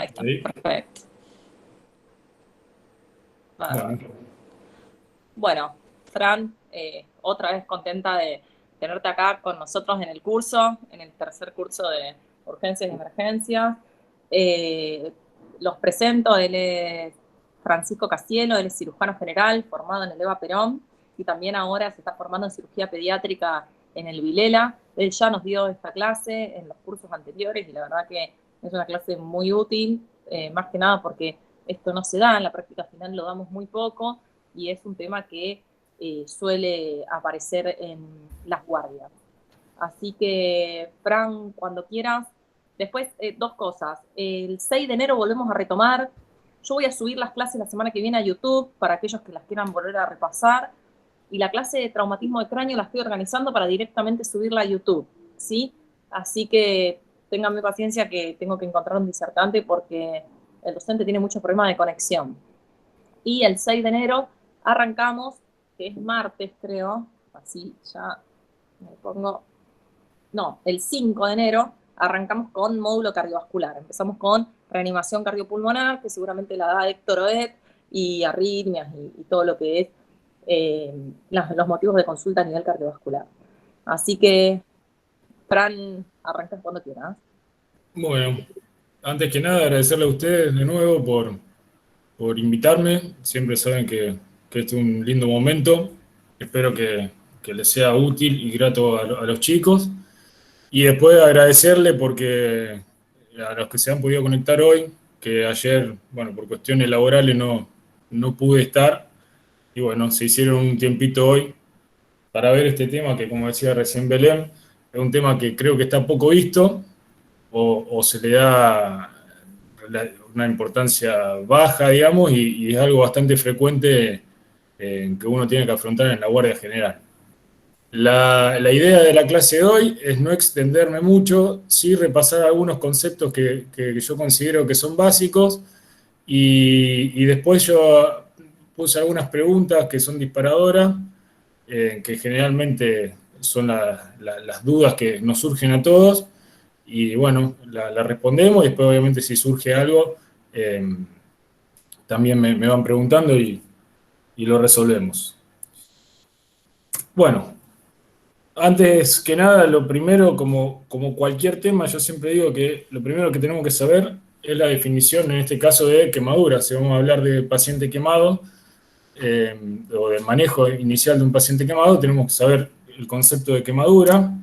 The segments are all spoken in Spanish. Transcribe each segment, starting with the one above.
Ahí está, Ahí. perfecto. Bueno, Bárbaro. Bueno, Fran, otra vez contenta de tenerte acá con nosotros en el curso, en el tercer curso de urgencias y emergencias. Eh, los presento, él es Francisco Casielo, él es cirujano general, formado en el EVA Perón, y también ahora se está formando en cirugía pediátrica en el Vilela. Él ya nos dio esta clase en los cursos anteriores y la verdad que es una clase muy útil, más que nada porque esto no se da, en la práctica final lo damos muy poco y es un tema que suele aparecer en las guardias. Así que, Fran, cuando quieras. Después, dos cosas. El 6 de enero volvemos a retomar. Yo voy a subir las clases la semana que viene a YouTube para aquellos que las quieran volver a repasar. Y la clase de traumatismo de cráneo la estoy organizando para directamente subirla a YouTube, ¿sí? Así que ténganme paciencia que tengo que encontrar un disertante porque el docente tiene muchos problemas de conexión. Y el 6 de enero arrancamos, que es martes creo, así ya me pongo, no, el 5 de enero arrancamos con módulo cardiovascular. Empezamos con reanimación cardiopulmonar, que seguramente la da Héctor Oed, y arritmias y todo lo que es los motivos de consulta a nivel cardiovascular. Así que, Fran, arrancas cuando quieras. bueno, antes que nada agradecerle a ustedes de nuevo por invitarme. Siempre saben que este es un lindo momento. Espero que les sea útil y grato a los chicos. Y después agradecerle porque a los que se han podido conectar hoy, que ayer, bueno, por cuestiones laborales no pude estar. Y bueno, se hicieron un tiempito hoy para ver este tema que, como decía recién Belén, es un tema que creo que está poco visto o se le da una importancia baja, digamos, y es algo bastante frecuente que uno tiene que afrontar en la Guardia General. La idea de la clase de hoy es no extenderme mucho, sí repasar algunos conceptos que yo considero que son básicos y después yo puse algunas preguntas que son disparadoras, que generalmente son las dudas que nos surgen a todos y bueno, la respondemos y después obviamente si surge algo, eh, también me van preguntando y lo resolvemos. Bueno, antes que nada, lo primero, como cualquier tema, yo siempre digo que lo primero que tenemos que saber es la definición, en este caso, de quemadura. Si vamos a hablar de paciente quemado eh, o de manejo inicial de un paciente quemado, tenemos que saber el concepto de quemadura,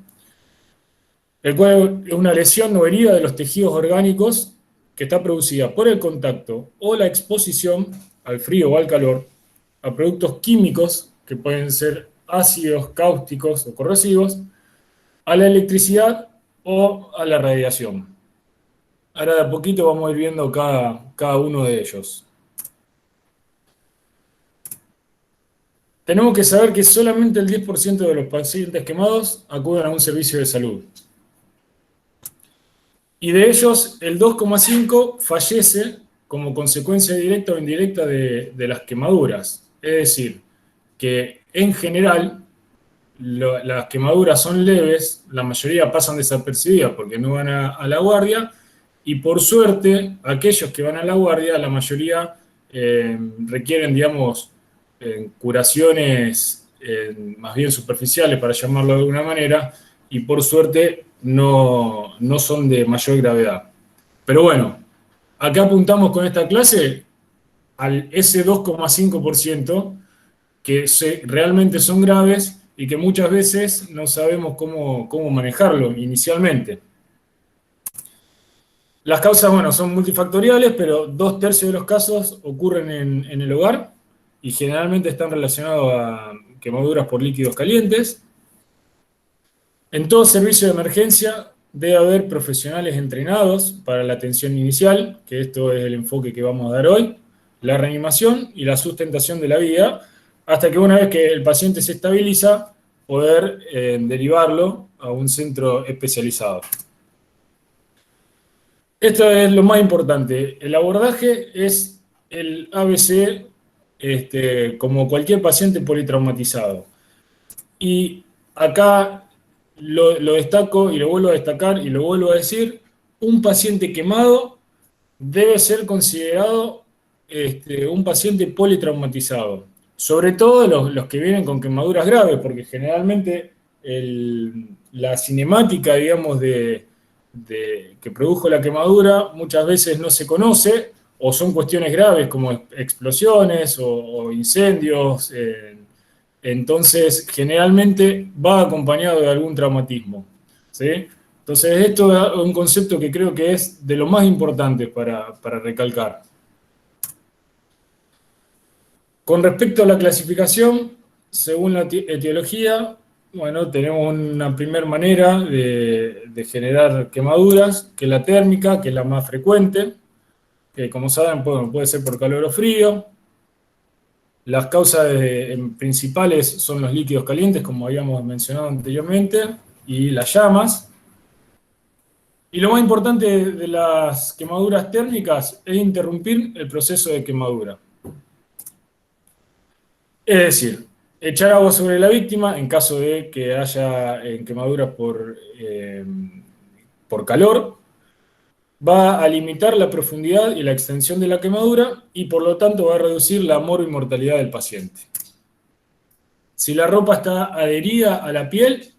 el cual es una lesión o herida de los tejidos orgánicos que está producida por el contacto o la exposición al frío o al calor, a productos químicos que pueden ser ácidos, cáusticos o corrosivos, a la electricidad o a la radiación. Ahora de a poquito vamos a ir viendo cada uno de ellos. Tenemos que saber que solamente el 10% de los pacientes quemados acuden a un servicio de salud. Y de ellos, el 2,5 fallece como consecuencia directa o indirecta de las quemaduras. Es decir, que en general las quemaduras son leves, la mayoría pasan desapercibidas porque no van a la guardia, y por suerte, aquellos que van a la guardia, la mayoría requieren, digamos, curaciones más bien superficiales, para llamarlo de alguna manera, y por suerte no son de mayor gravedad. Pero bueno, acá apuntamos con esta clase al ese 2,5% realmente son graves y que muchas veces no sabemos cómo manejarlo inicialmente. Las causas, bueno, son multifactoriales, pero 2/3 de los casos ocurren en el hogar y generalmente están relacionados a quemaduras por líquidos calientes. En todo servicio de emergencia debe haber profesionales entrenados para la atención inicial, que esto es el enfoque que vamos a dar hoy, la reanimación y la sustentación de la vida, hasta que una vez que el paciente se estabiliza, poder derivarlo a un centro especializado. Esto es lo más importante. El abordaje es el ABC, como cualquier paciente politraumatizado. Y acá lo destaco y lo vuelvo a destacar y lo vuelvo a decir, un paciente quemado debe ser considerado un paciente politraumatizado. Sobre todo los que vienen con quemaduras graves, porque generalmente la cinemática, digamos, que produjo la quemadura muchas veces no se conoce, o son cuestiones graves como explosiones o incendios. Entonces, generalmente va acompañado de algún traumatismo. ¿Sí? Entonces, esto es un concepto que creo que es de lo más importante para recalcar. Con respecto a la clasificación, según la etiología, bueno, tenemos una primera manera de generar quemaduras, que es la térmica, que es la más frecuente, que como saben puede ser por calor o frío. Las causas principales son los líquidos calientes, como habíamos mencionado anteriormente, y las llamas. Y lo más importante de las quemaduras térmicas es interrumpir el proceso de quemadura. Es decir, echar agua sobre la víctima en caso de que haya quemaduras por calor, va a limitar la profundidad y la extensión de la quemadura y por lo tanto va a reducir la morbi-mortalidad del paciente. Si la ropa está adherida a la piel,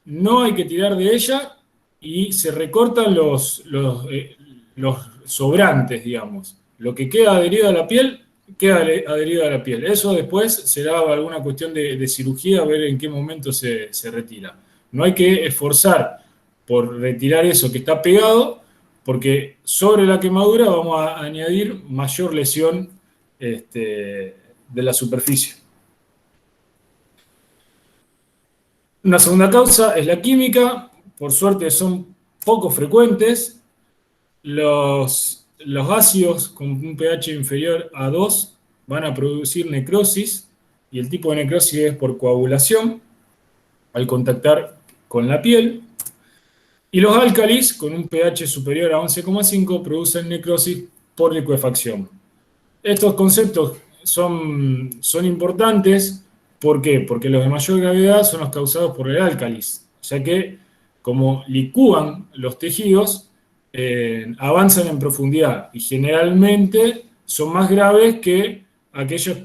no hay que tirar de ella y se recortan los sobrantes, digamos. Lo que queda adherido a la piel, queda adherido a la piel. Eso después será alguna cuestión de cirugía, ver en qué momento se retira. No hay que esforzar por retirar eso que está pegado, porque sobre la quemadura vamos a añadir mayor lesión de la superficie. Una segunda causa es la química, por suerte son poco frecuentes. Los ácidos con un pH inferior a 2 van a producir necrosis y el tipo de necrosis es por coagulación al contactar con la piel. Y los álcalis con un pH superior a 11,5 producen necrosis por licuefacción. Estos conceptos son importantes. ¿Por qué? Porque los de mayor gravedad son los causados por el álcalis, ya que como licúan los tejidos, avanzan en profundidad y generalmente son más graves que aquellos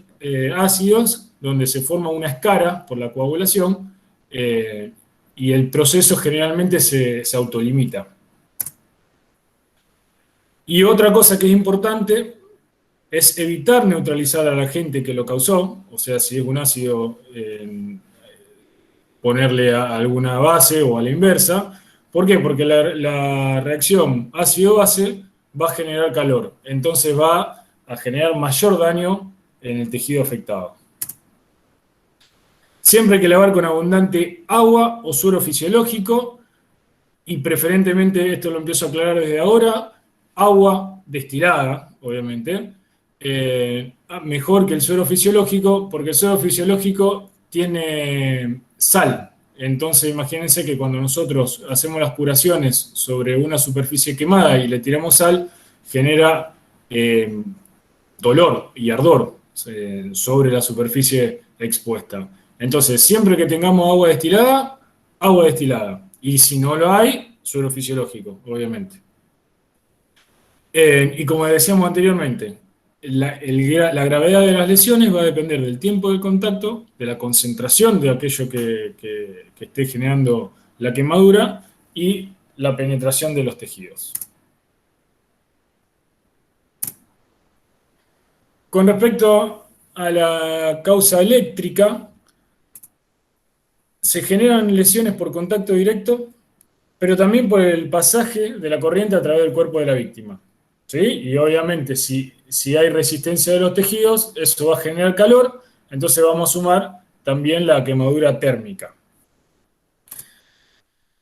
ácidos donde se forma una escara por la coagulación y el proceso generalmente se autolimita. Y otra cosa que es importante es evitar neutralizar al agente que lo causó, o sea, si es un ácido, ponerle a alguna base o a la inversa. ¿Por qué? Porque la reacción ácido-base va a generar calor, entonces va a generar mayor daño en el tejido afectado. Siempre hay que lavar con abundante agua o suero fisiológico, y preferentemente, esto lo empiezo a aclarar desde ahora, agua destilada, obviamente, mejor que el suero fisiológico, porque el suero fisiológico tiene sal. Entonces, imagínense que cuando nosotros hacemos las curaciones sobre una superficie quemada y le tiramos sal, genera dolor y ardor sobre la superficie expuesta. Entonces, siempre que tengamos agua destilada. Y si no lo hay, suero fisiológico, obviamente. Y como decíamos anteriormente, la gravedad de las lesiones va a depender del tiempo del contacto, de la concentración de aquello que esté generando la quemadura y la penetración de los tejidos. Con respecto a la causa eléctrica, se generan lesiones por contacto directo, pero también por el pasaje de la corriente a través del cuerpo de la víctima. ¿Sí? Y obviamente si hay resistencia de los tejidos, eso va a generar calor, entonces vamos a sumar también la quemadura térmica.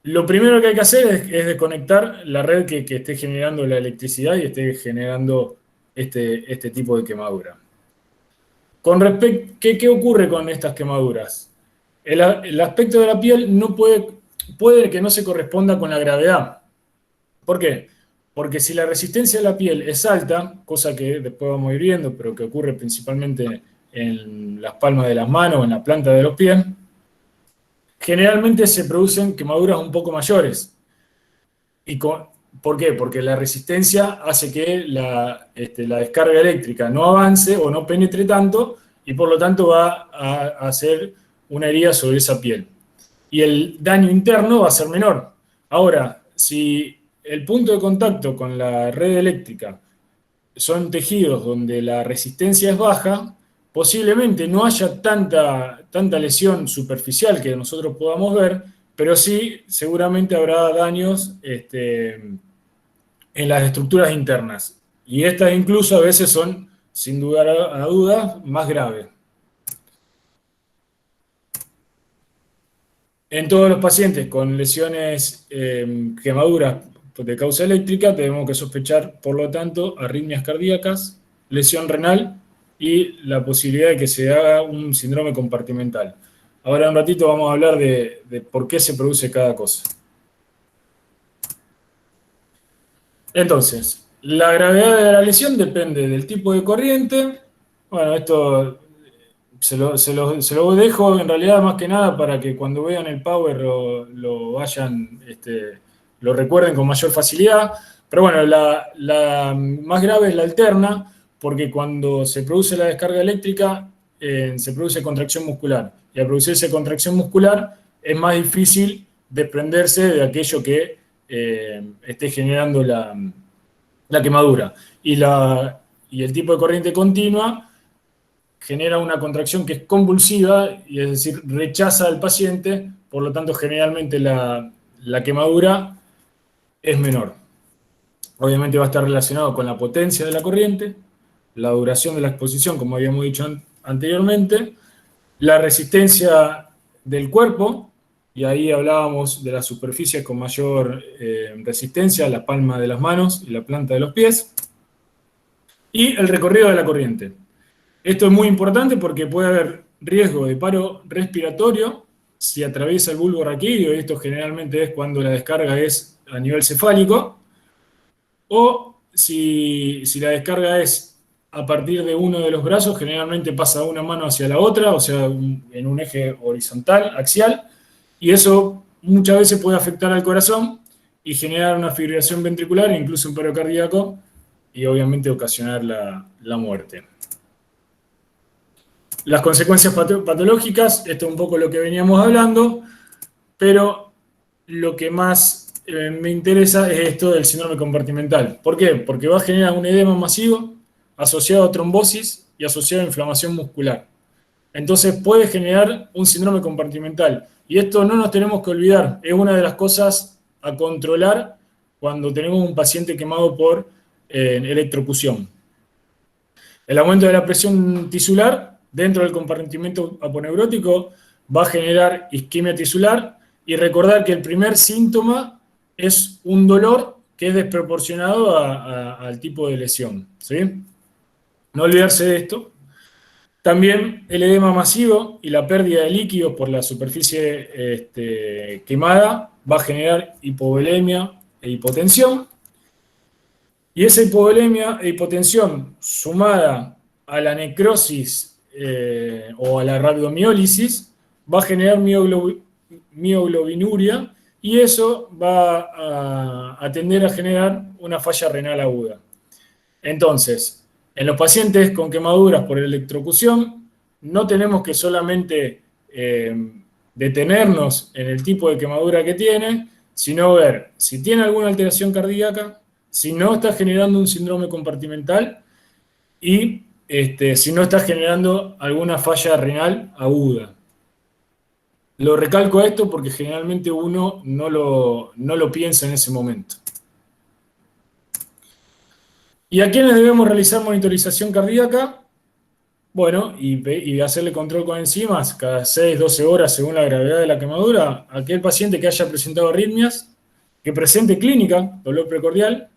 Lo primero que hay que hacer es desconectar la red que esté generando la electricidad y esté generando este tipo de quemadura. ¿Qué ocurre con estas quemaduras? El aspecto de la piel puede que no se corresponda con la gravedad. ¿Por qué? Porque si la resistencia de la piel es alta, cosa que después vamos a ir viendo, pero que ocurre principalmente en las palmas de las manos o en la planta de los pies, generalmente se producen quemaduras un poco mayores. Y ¿Por qué? Porque la resistencia hace que la descarga eléctrica no avance o no penetre tanto y por lo tanto va a hacer una herida sobre esa piel. Y el daño interno va a ser menor. Ahora, si el punto de contacto con la red eléctrica son tejidos donde la resistencia es baja, posiblemente no haya tanta lesión superficial que nosotros podamos ver, pero sí seguramente habrá daños en las estructuras internas. Y estas incluso a veces son, sin lugar a dudas, más graves. En todos los pacientes con lesiones, quemaduras de causa eléctrica, tenemos que sospechar, por lo tanto, arritmias cardíacas, lesión renal y la posibilidad de que se haga un síndrome compartimental. Ahora un ratito vamos a hablar de por qué se produce cada cosa. Entonces, la gravedad de la lesión depende del tipo de corriente. Bueno, esto se lo dejo en realidad más que nada para que cuando vean el Power lo vayan, lo recuerden con mayor facilidad. Pero bueno, la más grave es la alterna, porque cuando se produce la descarga eléctrica, se produce contracción muscular. Y al producirse contracción muscular, es más difícil desprenderse de aquello que esté generando la quemadura. Y el tipo de corriente continua genera una contracción que es convulsiva, y es decir, rechaza al paciente, por lo tanto generalmente la quemadura es menor. Obviamente va a estar relacionado con la potencia de la corriente, la duración de la exposición, como habíamos dicho anteriormente, la resistencia del cuerpo, y ahí hablábamos de las superficies con mayor resistencia, la palma de las manos y la planta de los pies, y el recorrido de la corriente. Esto es muy importante porque puede haber riesgo de paro respiratorio si atraviesa el bulbo raquídeo, y esto generalmente es cuando la descarga es a nivel cefálico, o si la descarga es a partir de uno de los brazos, generalmente pasa una mano hacia la otra, o sea, en un eje horizontal, axial, y eso muchas veces puede afectar al corazón y generar una fibrilación ventricular e incluso un paro cardíaco, y obviamente ocasionar la muerte. Las consecuencias patológicas, esto es un poco lo que veníamos hablando, pero lo que más me interesa es esto del síndrome compartimental. ¿Por qué? Porque va a generar un edema masivo asociado a trombosis y asociado a inflamación muscular. Entonces puede generar un síndrome compartimental. Y esto no nos tenemos que olvidar, es una de las cosas a controlar cuando tenemos un paciente quemado por electrocución. El aumento de la presión tisular dentro del compartimento aponeurótico va a generar isquemia tisular, y recordar que el primer síntoma es un dolor que es desproporcionado al tipo de lesión, ¿sí? No olvidarse de esto. También el edema masivo y la pérdida de líquidos por la superficie quemada va a generar hipovolemia e hipotensión. Y esa hipovolemia e hipotensión, sumada a la necrosis o a la rabdomiólisis, va a generar mioglobinuria, y eso va a tender a generar una falla renal aguda. Entonces, en los pacientes con quemaduras por electrocución, no tenemos que solamente detenernos en el tipo de quemadura que tiene, sino ver si tiene alguna alteración cardíaca, si no está generando un síndrome compartimental y si no está generando alguna falla renal aguda. Lo recalco esto porque generalmente uno no lo piensa en ese momento. ¿Y a quiénes debemos realizar monitorización cardíaca? Bueno, y hacerle control con enzimas cada 6-12 horas según la gravedad de la quemadura. Aquel paciente que haya presentado arritmias, que presente clínica, dolor precordial,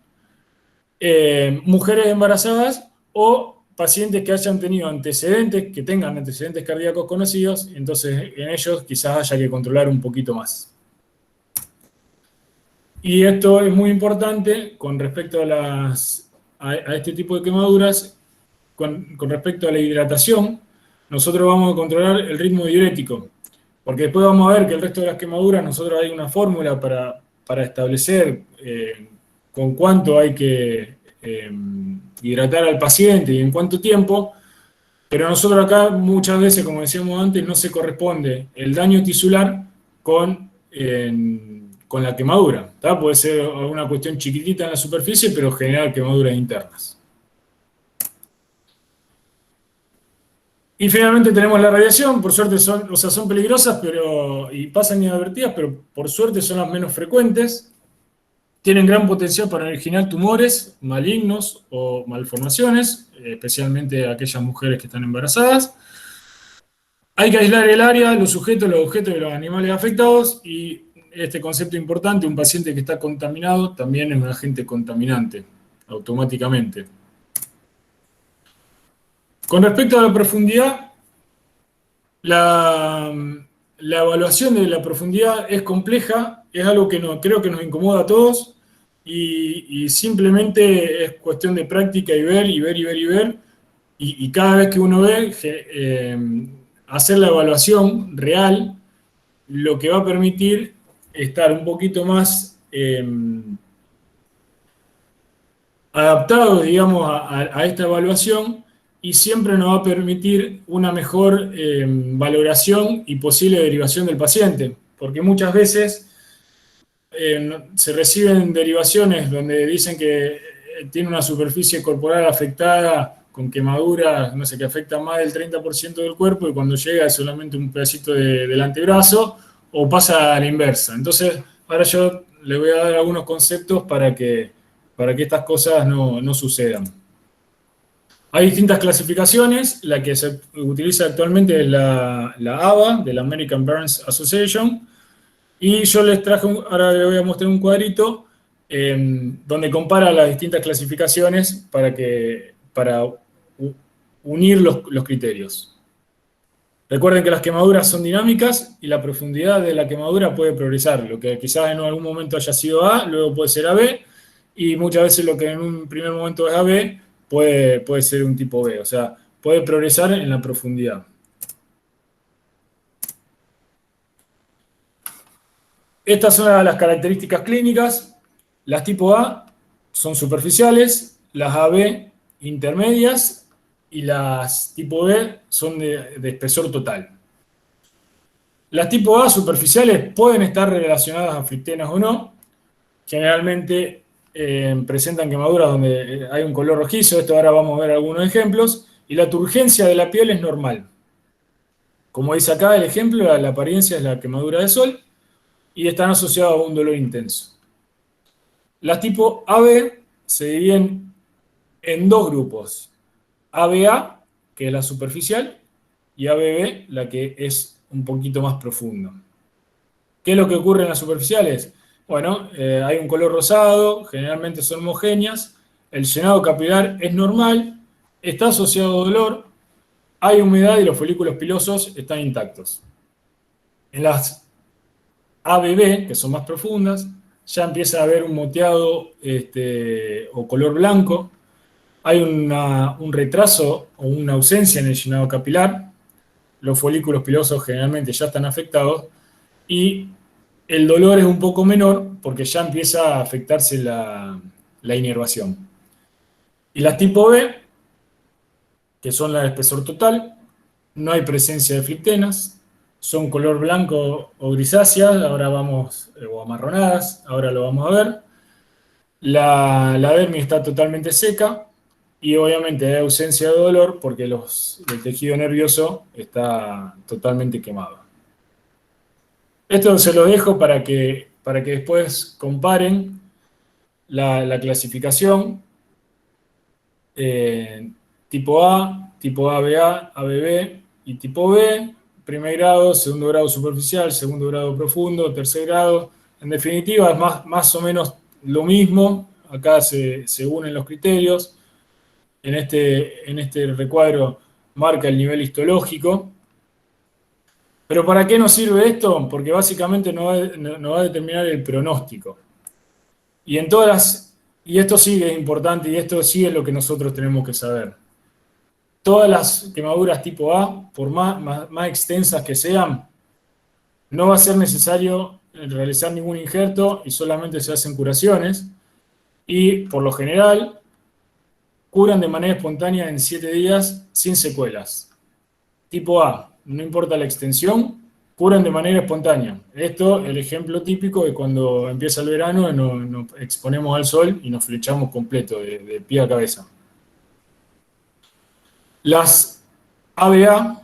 mujeres embarazadas o pacientes que hayan tenido antecedentes, que tengan antecedentes cardíacos conocidos, entonces en ellos quizás haya que controlar un poquito más. Y esto es muy importante con respecto a este tipo de quemaduras, con respecto a la hidratación. Nosotros vamos a controlar el ritmo diurético, porque después vamos a ver que el resto de las quemaduras, nosotros hay una fórmula para establecer con cuánto hay que hidratar al paciente y en cuánto tiempo, pero nosotros acá muchas veces, como decíamos antes, no se corresponde el daño tisular con la quemadura. ¿Tá? Puede ser una cuestión chiquitita en la superficie, pero generar quemaduras internas. Y finalmente tenemos la radiación, por suerte son peligrosas y pasan inadvertidas, pero por suerte son las menos frecuentes. Tienen gran potencial para originar tumores malignos o malformaciones, especialmente aquellas mujeres que están embarazadas. Hay que aislar el área, los sujetos, los objetos y los animales afectados, y este concepto importante, un paciente que está contaminado también es un agente contaminante, automáticamente. Con respecto a la profundidad, la evaluación de la profundidad es compleja, es algo que creo que nos incomoda a todos, y simplemente es cuestión de práctica y ver, y ver, y ver, y ver, y cada vez que uno ve, hacer la evaluación real, lo que va a permitir estar un poquito más adaptados, digamos, a esta evaluación, y siempre nos va a permitir una mejor valoración y posible derivación del paciente, porque muchas veces se reciben derivaciones donde dicen que tiene una superficie corporal afectada con quemaduras, no sé, que afecta más del 30% del cuerpo, y cuando llega es solamente un pedacito del antebrazo, o pasa a la inversa. Entonces, ahora yo le voy a dar algunos conceptos para que estas cosas no sucedan. Hay distintas clasificaciones. La que se utiliza actualmente es la ABA, de la American Burns Association, y yo les traje, ahora les voy a mostrar un cuadrito donde compara las distintas clasificaciones para unir los criterios. Recuerden que las quemaduras son dinámicas y la profundidad de la quemadura puede progresar. Lo que quizás en algún momento haya sido A, luego puede ser AB, y muchas veces lo que en un primer momento es AB puede ser un tipo B. O sea, puede progresar en la profundidad. Estas son las características clínicas. Las tipo A son superficiales, las AB intermedias, y las tipo B son de espesor total. Las tipo A superficiales pueden estar relacionadas a frictenas o no. Generalmente presentan quemaduras donde hay un color rojizo. Esto ahora vamos a ver algunos ejemplos. Y la turgencia de la piel es normal. Como dice acá el ejemplo, la apariencia es la quemadura de sol, y están asociadas a un dolor intenso. Las tipo AB se dividen en dos grupos: ABA, que es la superficial, y ABB, la que es un poquito más profunda. ¿Qué es lo que ocurre en las superficiales? Bueno, hay un color rosado, generalmente son homogéneas, el llenado capilar es normal, está asociado a dolor, hay humedad y los folículos pilosos están intactos. En las ABB, que son más profundas, ya empieza a haber un moteado o color blanco, hay un retraso o una ausencia en el llenado capilar, los folículos pilosos generalmente ya están afectados, y el dolor es un poco menor porque ya empieza a afectarse la inervación. Y las tipo B, que son las de espesor total, no hay presencia de frictenas, son color blanco o grisáceas, o amarronadas, ahora lo vamos a ver. La dermis está totalmente seca, y obviamente hay ausencia de dolor porque el tejido nervioso está totalmente quemado. Esto se lo dejo para que después comparen la clasificación tipo A, tipo ABA, ABB y tipo B, primer grado, segundo grado superficial, segundo grado profundo, tercer grado. En definitiva, es más o menos lo mismo. Acá se unen los criterios. En este recuadro marca el nivel histológico. ¿Pero para qué nos sirve esto? Porque básicamente nos va a determinar el pronóstico. Y esto sí es importante, y esto sí es lo que nosotros tenemos que saber. Todas las quemaduras tipo A, por más extensas que sean, no va a ser necesario realizar ningún injerto y solamente se hacen curaciones. y por lo general curan de manera espontánea en 7 días sin secuelas. Tipo A, no importa la extensión, curan de manera espontánea. Esto, el ejemplo típico de cuando empieza el verano, nos exponemos al sol y nos flechamos completo, de pie a cabeza. Las ABA,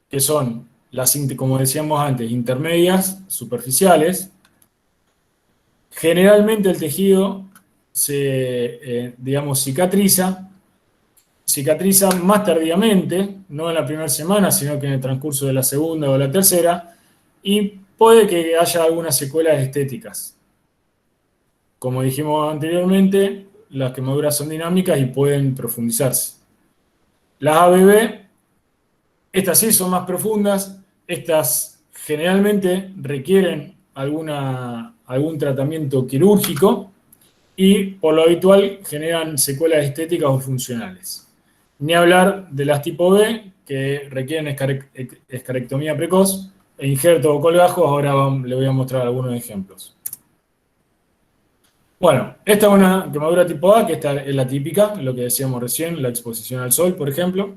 que son las, como decíamos antes, intermedias, superficiales, generalmente el tejido digamos, cicatriza más tardíamente, no en la primera semana, sino que en el transcurso de la segunda o la tercera, y puede que haya algunas secuelas estéticas. Como dijimos anteriormente, las quemaduras son dinámicas y pueden profundizarse. Las ABB, estas sí son más profundas, estas generalmente requieren algún tratamiento quirúrgico y por lo habitual generan secuelas estéticas o funcionales. Ni hablar de las tipo B, que requieren escarectomía precoz e injerto o colgajos. Ahora le voy a mostrar algunos ejemplos. Bueno, esta es una quemadura tipo A, que esta es la típica, lo que decíamos recién, la exposición al sol, por ejemplo.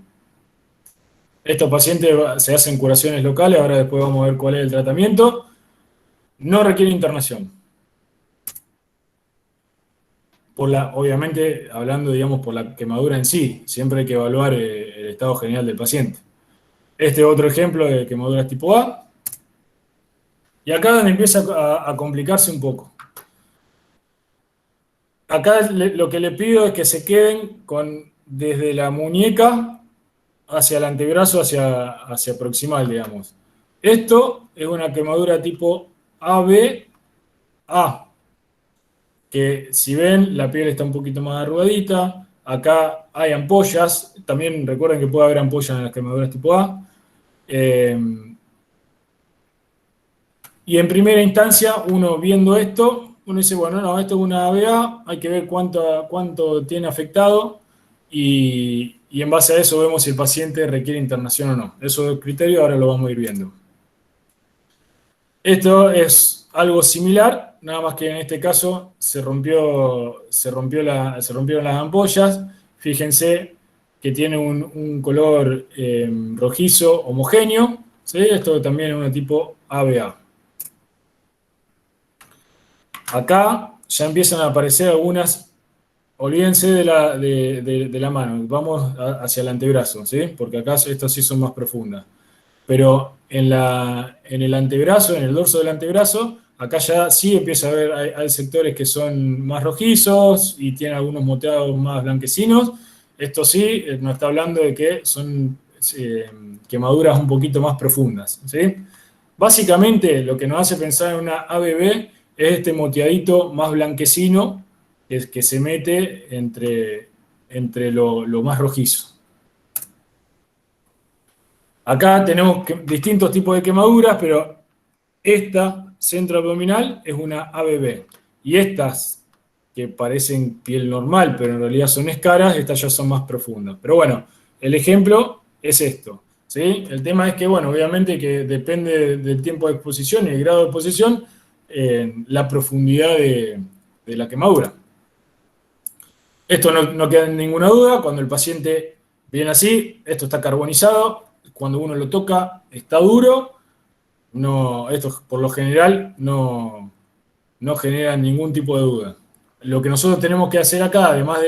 Estos pacientes se hacen curaciones locales, ahora después vamos a ver cuál es el tratamiento. No requiere internación. Obviamente, hablando, digamos, por la quemadura en sí, siempre hay que evaluar el estado general del paciente. Este es otro ejemplo de quemaduras tipo A. Y acá es donde empieza a complicarse un poco. Acá lo que le pido es que se queden desde la muñeca hacia el antebrazo, hacia proximal, digamos. Esto es una quemadura tipo ABA, que si ven, la piel está un poquito más arrugadita. Acá hay ampollas. También recuerden que puede haber ampollas en las quemaduras tipo A. Y en primera instancia, uno viendo esto, uno dice, bueno, no, esto es una ABA, hay que ver cuánto tiene afectado y en base a eso vemos si el paciente requiere internación o no. Eso es el criterio, ahora lo vamos a ir viendo. Esto es algo similar, nada más que en este caso se rompieron las ampollas. Fíjense que tiene un color rojizo homogéneo, ¿sí? Esto también es un tipo ABA. Acá ya empiezan a aparecer algunas, olvídense de la mano, vamos hacia el antebrazo, ¿sí? Porque acá estas sí son más profundas. Pero en el antebrazo, en el dorso del antebrazo, acá ya sí empieza a haber, hay sectores que son más rojizos y tienen algunos moteados más blanquecinos. Esto sí, nos está hablando de que son quemaduras un poquito más profundas, ¿sí? Básicamente, lo que nos hace pensar en una ABB es este moteadito más blanquecino que se mete entre lo más rojizo. Acá tenemos distintos tipos de quemaduras, pero esta centroabdominal es una ABB. Y estas, que parecen piel normal, pero en realidad son escaras, estas ya son más profundas. Pero bueno, el ejemplo es esto, ¿sí? El tema es que, bueno, obviamente que depende del tiempo de exposición y el grado de exposición, la profundidad de la quemadura. Esto no queda en ninguna duda, cuando el paciente viene así, esto está carbonizado, cuando uno lo toca está duro, esto por lo general no genera ningún tipo de duda. Lo que nosotros tenemos que hacer acá, además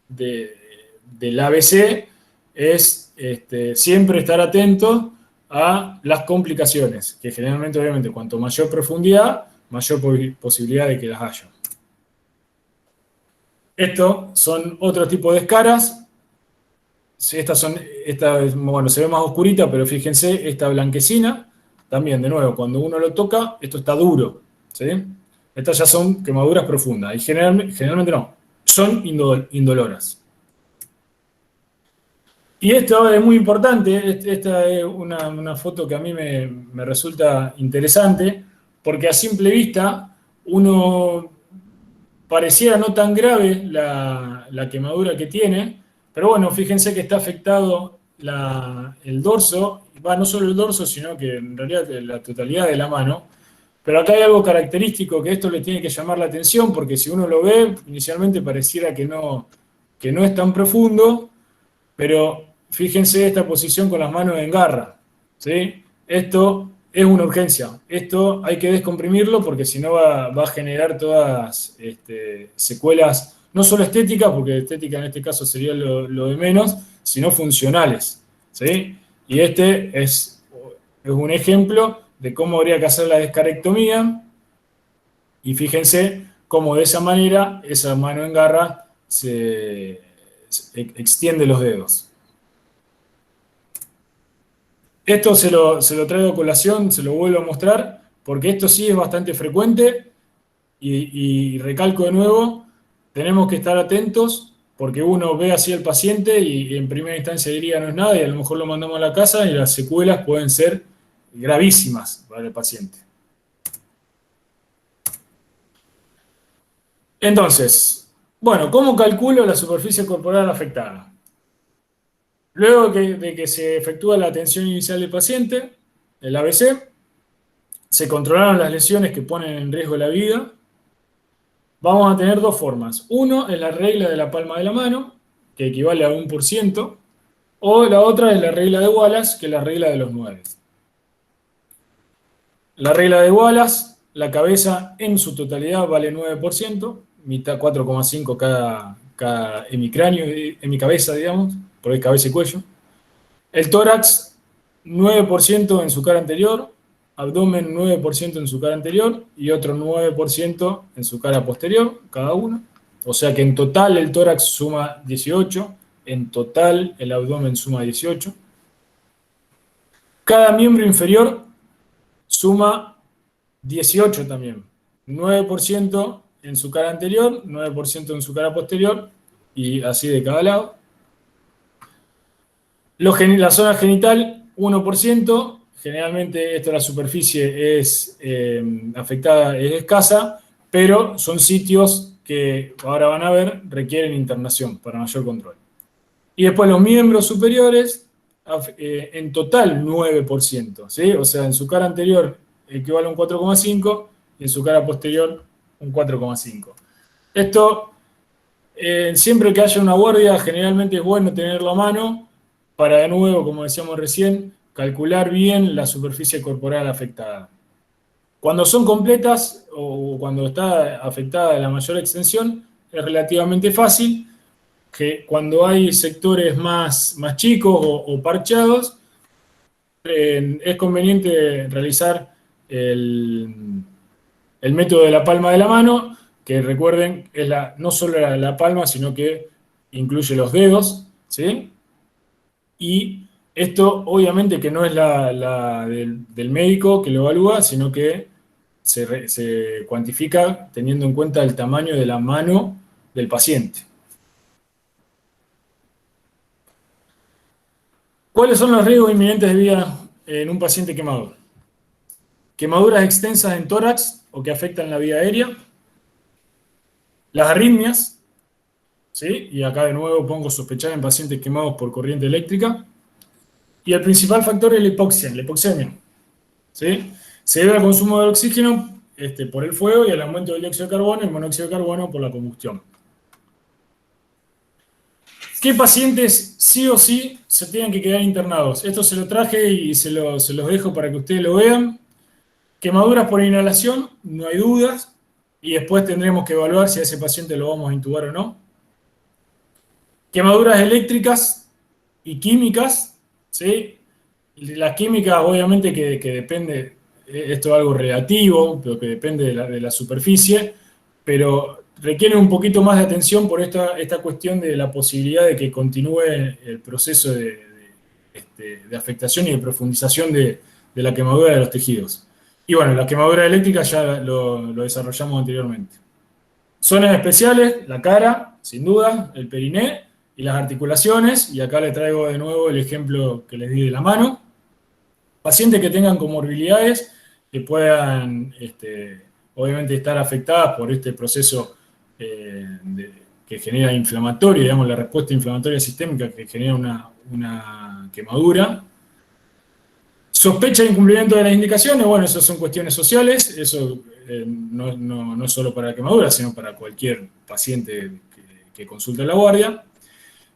del ABC, es siempre estar atentos a las complicaciones, que generalmente, obviamente, cuanto mayor profundidad, mayor posibilidad de que las haya. Estos son otro tipo de escaras. Bueno, se ve más oscurita, pero fíjense, esta blanquecina, también, de nuevo, cuando uno lo toca, esto está duro, ¿sí? Estas ya son quemaduras profundas, y generalmente no, son indoloras. Y esto es muy importante, esta es una foto que a mí me resulta interesante, porque a simple vista, uno pareciera no tan grave la quemadura que tiene, pero bueno, fíjense que está afectado el dorso, no solo el dorso, sino que en realidad la totalidad de la mano. Pero acá hay algo característico que esto le tiene que llamar la atención, porque si uno lo ve, inicialmente pareciera que no es tan profundo, pero fíjense esta posición con las manos en garra, ¿sí? Esto es una urgencia. Esto hay que descomprimirlo porque si no va a generar todas secuelas, no solo estéticas, porque estética en este caso sería lo de menos, sino funcionales, ¿sí? Y este es un ejemplo de cómo habría que hacer la descarectomía. Y fíjense cómo de esa manera, esa mano en garra se extiende los dedos. Esto se lo traigo a colación, se lo vuelvo a mostrar, porque esto sí es bastante frecuente y recalco de nuevo, tenemos que estar atentos porque uno ve así al paciente y en primera instancia diría no es nada y a lo mejor lo mandamos a la casa y las secuelas pueden ser gravísimas para el paciente. Entonces, bueno, ¿cómo calculo la superficie corporal afectada? Luego de que se efectúa la atención inicial del paciente, el ABC, se controlaron las lesiones que ponen en riesgo la vida. Vamos a tener dos formas. Uno es la regla de la palma de la mano, que equivale a 1%, o la otra es la regla de Wallace, que es la regla de los 9. La regla de Wallace, la cabeza en su totalidad vale 9%, mitad 4,5 cada hemicráneo, hemicabeza, digamos, por el cabeza y cuello. El tórax, 9% en su cara anterior, abdomen 9% en su cara anterior y otro 9% en su cara posterior, cada uno. O sea que en total el tórax suma 18, en total el abdomen suma 18. Cada miembro inferior suma 18 también. 9% en su cara anterior, 9% en su cara posterior y así de cada lado. La zona genital, 1%. Generalmente esto la superficie es afectada, es escasa, pero son sitios que ahora van a ver requieren internación para mayor control. Y después los miembros superiores, en total 9%, ¿sí? O sea, en su cara anterior equivale a un 4,5 y en su cara posterior un 4,5. Esto, siempre que haya una guardia, generalmente es bueno tenerlo a mano para, de nuevo, como decíamos recién, calcular bien la superficie corporal afectada. Cuando son completas o cuando está afectada la mayor extensión, es relativamente fácil. Que cuando hay sectores más chicos o parchados, es conveniente realizar el método de la palma de la mano, que recuerden es no solo la palma, sino que incluye los dedos, ¿sí? Y esto obviamente que no es la del médico que lo evalúa, sino que se cuantifica teniendo en cuenta el tamaño de la mano del paciente. ¿Cuáles son los riesgos inminentes de vida en un paciente quemado? Quemaduras extensas en tórax o que afectan la vía aérea. Las arritmias, ¿sí? Y acá de nuevo pongo sospechar en pacientes quemados por corriente eléctrica. Y el principal factor es la hipoxemia, ¿sí? Se debe al consumo de oxígeno por el fuego y al aumento del dióxido de carbono y monóxido de carbono por la combustión. ¿Qué pacientes sí o sí se tienen que quedar internados? Esto se lo traje y se los dejo para que ustedes lo vean. Quemaduras por inhalación, no hay dudas, y después tendremos que evaluar si a ese paciente lo vamos a intubar o no. Quemaduras eléctricas y químicas, ¿sí? Las químicas obviamente que depende, esto es algo relativo, pero que depende de la superficie, pero requiere un poquito más de atención por esta cuestión de la posibilidad de que continúe el proceso de afectación y de profundización de la quemadura de los tejidos. Y bueno, la quemadura eléctrica ya lo desarrollamos anteriormente. Zonas especiales, la cara, sin duda, el periné y las articulaciones, y acá les traigo de nuevo el ejemplo que les di de la mano. Pacientes que tengan comorbilidades que puedan, obviamente, estar afectadas por este proceso que genera inflamatorio, digamos, la respuesta inflamatoria sistémica que genera una quemadura. Sospecha de incumplimiento de las indicaciones, bueno, eso son cuestiones sociales, eso no solo para la quemadura, sino para cualquier paciente que consulte la guardia.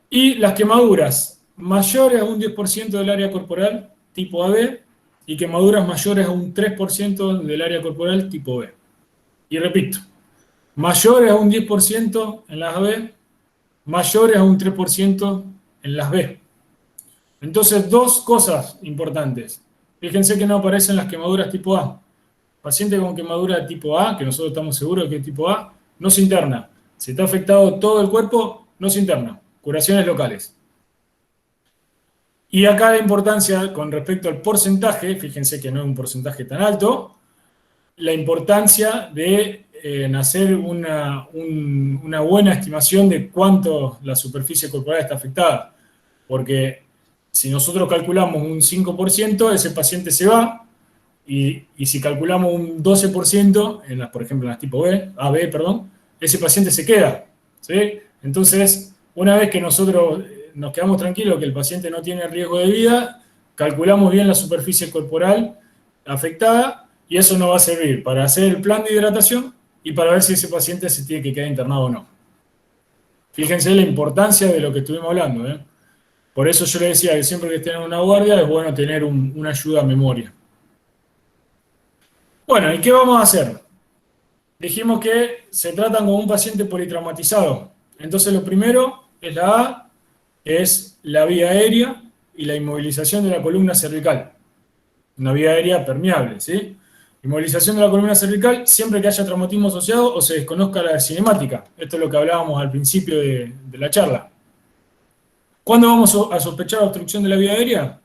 Y las quemaduras mayores a un 10% del área corporal tipo AB y quemaduras mayores a un 3% del área corporal tipo B. Y repito, mayores a un 10% en las AB, mayores a un 3% en las B. Entonces, dos cosas importantes. Fíjense que no aparecen las quemaduras tipo A. Paciente con quemadura tipo A, que nosotros estamos seguros de que es tipo A, no se interna. Si está afectado todo el cuerpo, no se interna. Curaciones locales. Y acá la importancia con respecto al porcentaje, fíjense que no es un porcentaje tan alto, la importancia de hacer una buena estimación de cuánto la superficie corporal está afectada. Porque si nosotros calculamos un 5%, ese paciente se va, y si calculamos un 12%, por ejemplo en las tipo B, AB, perdón, ese paciente se queda. ¿Sí? Entonces, una vez que nosotros nos quedamos tranquilos que el paciente no tiene riesgo de vida, calculamos bien la superficie corporal afectada, y eso nos va a servir para hacer el plan de hidratación y para ver si ese paciente se tiene que quedar internado o no. Fíjense la importancia de lo que estuvimos hablando, ¿eh? Por eso yo le decía que siempre que estén en una guardia es bueno tener una ayuda a memoria. Bueno, ¿y qué vamos a hacer? Dijimos que se tratan como un paciente politraumatizado. Entonces lo primero es la A, es la vía aérea y la inmovilización de la columna cervical. Una vía aérea permeable, ¿sí? Inmovilización de la columna cervical siempre que haya traumatismo asociado o se desconozca la cinemática. Esto es lo que hablábamos al principio de la charla. ¿Cuándo vamos a sospechar obstrucción de la vía aérea?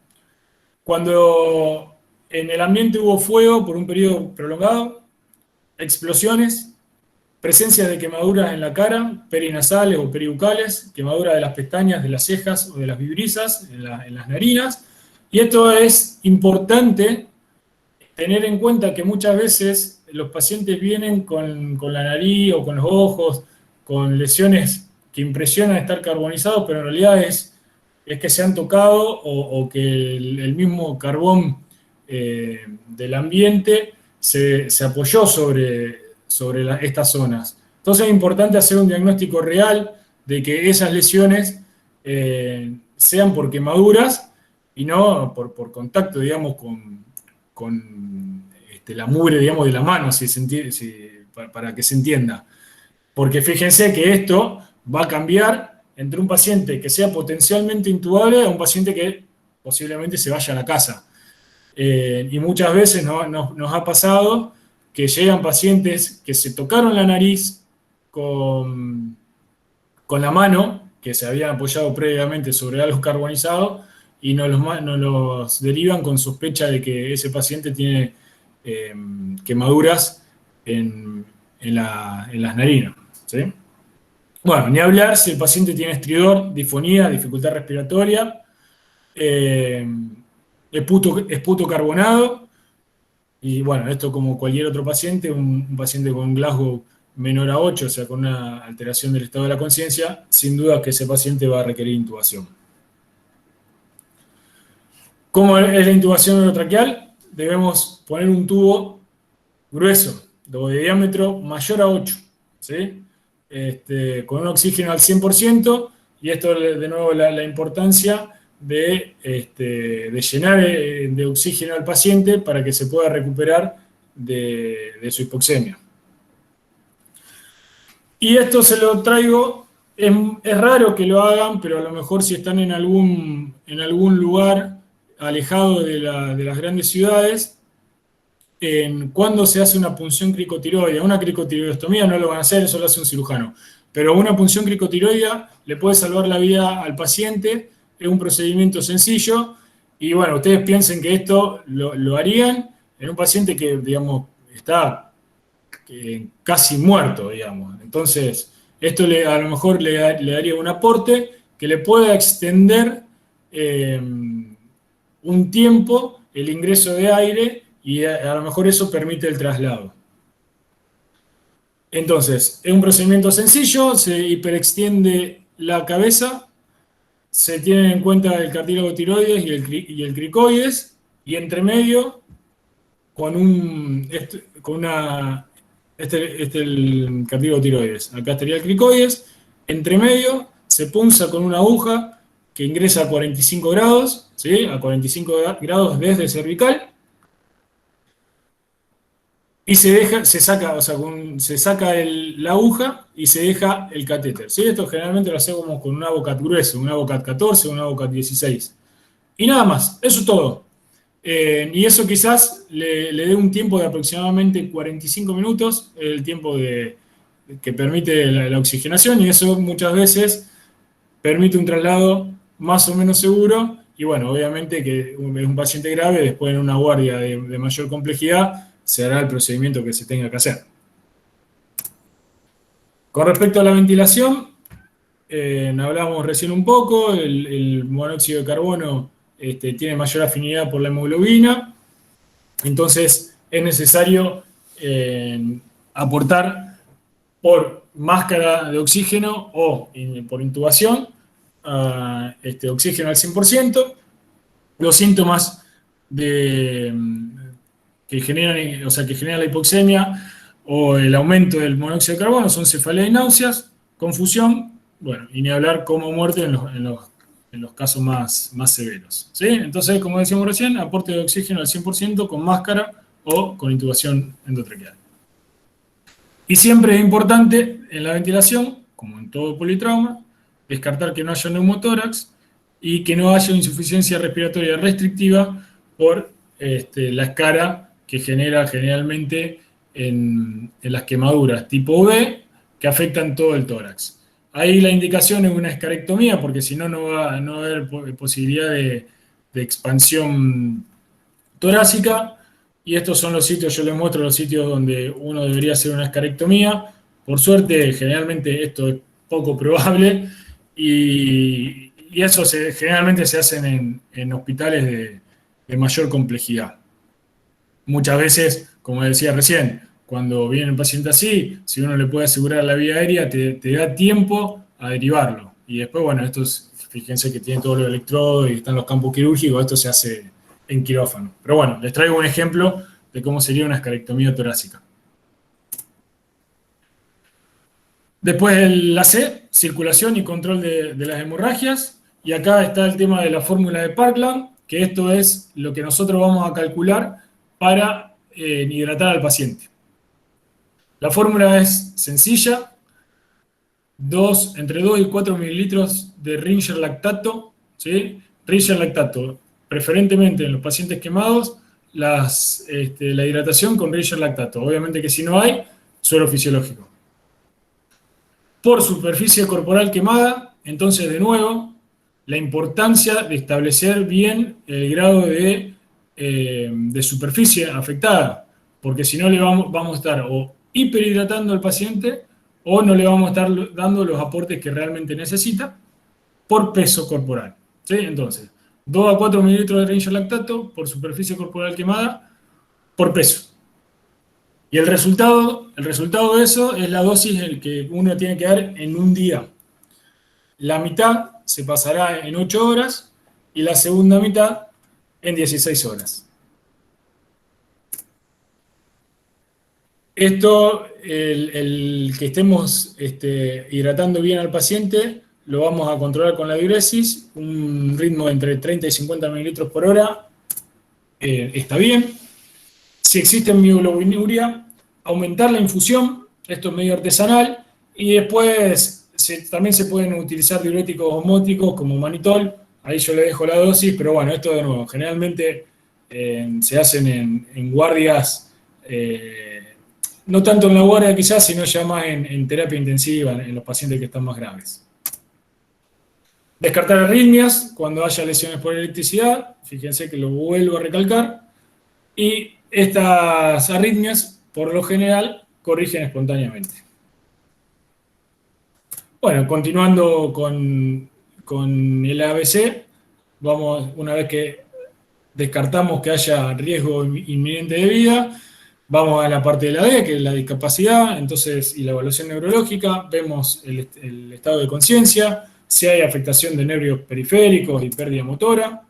Cuando en el ambiente hubo fuego por un periodo prolongado, explosiones, presencia de quemaduras en la cara, perinasales o peribucales, quemadura de las pestañas, de las cejas o de las vibrisas, en las narinas. Y esto es importante tener en cuenta que muchas veces los pacientes vienen con la nariz o con los ojos, con lesiones que impresionan estar carbonizados, pero en realidad es que se han tocado o que el mismo carbón del ambiente se apoyó sobre estas zonas. Entonces es importante hacer un diagnóstico real de que esas lesiones sean por quemaduras y no por contacto, digamos, con la mugre, digamos, de la mano, para que se entienda. Porque fíjense que esto va a cambiar entre un paciente que sea potencialmente intubable a un paciente que posiblemente se vaya a la casa. Y muchas veces nos ha pasado que llegan pacientes que se tocaron la nariz con la mano, que se habían apoyado previamente sobre algo carbonizado, y nos los derivan con sospecha de que ese paciente tiene quemaduras en las narinas. ¿Sí? Bueno, ni hablar si el paciente tiene estridor, disfonía, dificultad respiratoria, esputo carbonado, y bueno, esto como cualquier otro paciente, un paciente con un Glasgow menor a 8, o sea, con una alteración del estado de la conciencia, sin duda que ese paciente va a requerir intubación. ¿Cómo es la intubación orotraqueal? Debemos poner un tubo grueso, de diámetro mayor a 8, ¿sí? Con un oxígeno al 100%, y esto de nuevo la importancia de llenar de oxígeno al paciente para que se pueda recuperar de su hipoxemia. Y esto se lo traigo, es raro que lo hagan, pero a lo mejor si están en algún lugar alejado de las grandes ciudades, cuando se hace una punción cricotiroidea, una cricotiroidostomía no lo van a hacer, eso lo hace un cirujano, pero una punción cricotiroidea le puede salvar la vida al paciente, es un procedimiento sencillo, y bueno, ustedes piensen que esto lo harían en un paciente que, digamos, está casi muerto, digamos. Entonces, esto a lo mejor le daría un aporte que le pueda extender un tiempo el ingreso de aire, y a lo mejor eso permite el traslado. Entonces, es un procedimiento sencillo, se hiperextiende la cabeza, se tienen en cuenta el cartílago tiroides y el cricoides, y entre medio con este el cartílago tiroides. Acá estaría el cricoides. Entre medio se punza con una aguja que ingresa a 45 grados, ¿sí? A 45 grados desde cervical. Y se saca, o sea, se saca la aguja y se deja el catéter, ¿sí? Esto generalmente lo hacemos con un Avocat grueso, un Avocat 14, un Avocat 16. Y nada más, eso es todo. Y eso quizás le dé un tiempo de aproximadamente 45 minutos, el tiempo que permite la oxigenación, y eso muchas veces permite un traslado más o menos seguro. Y bueno, obviamente que es un paciente grave, después en una guardia de mayor complejidad, se hará el procedimiento que se tenga que hacer. Con respecto a la ventilación, hablamos recién un poco, el monóxido de carbono tiene mayor afinidad por la hemoglobina, entonces es necesario aportar por máscara de oxígeno o por intubación oxígeno al 100%. Los síntomas que generan, o sea, que generan la hipoxemia o el aumento del monóxido de carbono son cefalea y náuseas, confusión, bueno, y ni hablar como muerte en los casos más severos, ¿sí? Entonces, como decíamos recién, aporte de oxígeno al 100% con máscara o con intubación endotraqueal. Y siempre es importante en la ventilación, como en todo politrauma, descartar que no haya neumotórax y que no haya insuficiencia respiratoria restrictiva por la escara que genera generalmente en las quemaduras tipo V que afectan todo el tórax. Ahí la indicación es una escarectomía, porque si no, no va a haber posibilidad de expansión torácica. Y estos son los sitios, yo les muestro los sitios donde uno debería hacer una escarectomía. Por suerte, generalmente esto es poco probable y eso generalmente se hacen en hospitales de mayor complejidad. Muchas veces, como decía recién, cuando viene un paciente así, si uno le puede asegurar la vía aérea, te da tiempo a derivarlo. Y después, bueno, fíjense que tiene todos los electrodos y están los campos quirúrgicos, esto se hace en quirófano. Pero bueno, les traigo un ejemplo de cómo sería una escarectomía torácica. Después la C, circulación y control de las hemorragias. Y acá está el tema de la fórmula de Parkland, que esto es lo que nosotros vamos a calcular para hidratar al paciente. La fórmula es sencilla, entre 2 y 4 mililitros de Ringer lactato, ¿sí? Ringer lactato, preferentemente en los pacientes quemados, la hidratación con Ringer lactato. Obviamente que si no hay, suero fisiológico. Por superficie corporal quemada, entonces de nuevo, la importancia de establecer bien el grado de superficie afectada, porque si no le vamos a estar o hiperhidratando al paciente o no le vamos a estar dando los aportes que realmente necesita por peso corporal, ¿sí? Entonces, 2 a 4 mililitros de Ringer lactato por superficie corporal quemada por peso. Y el resultado de eso es la dosis que uno tiene que dar en un día. La mitad se pasará en 8 horas y la segunda mitad en 16 horas. Esto, el que estemos hidratando bien al paciente, lo vamos a controlar con la diuresis, un ritmo entre 30 y 50 mililitros por hora, está bien. Si existe mioglobinuria, aumentar la infusión, esto es medio artesanal, y después también se pueden utilizar diuréticos osmóticos como manitol, ahí yo le dejo la dosis, pero bueno, esto de nuevo, generalmente se hacen en guardias, no tanto en la guardia quizás, sino ya más en terapia intensiva, en los pacientes que están más graves. Descartar arritmias cuando haya lesiones por electricidad, fíjense que lo vuelvo a recalcar, y estas arritmias, por lo general, corrigen espontáneamente. Bueno, continuando con el ABC, una vez que descartamos que haya riesgo inminente de vida, vamos a la parte de la D, que es la discapacidad, entonces, y la evaluación neurológica, vemos el estado de conciencia, si hay afectación de nervios periféricos y pérdida motora.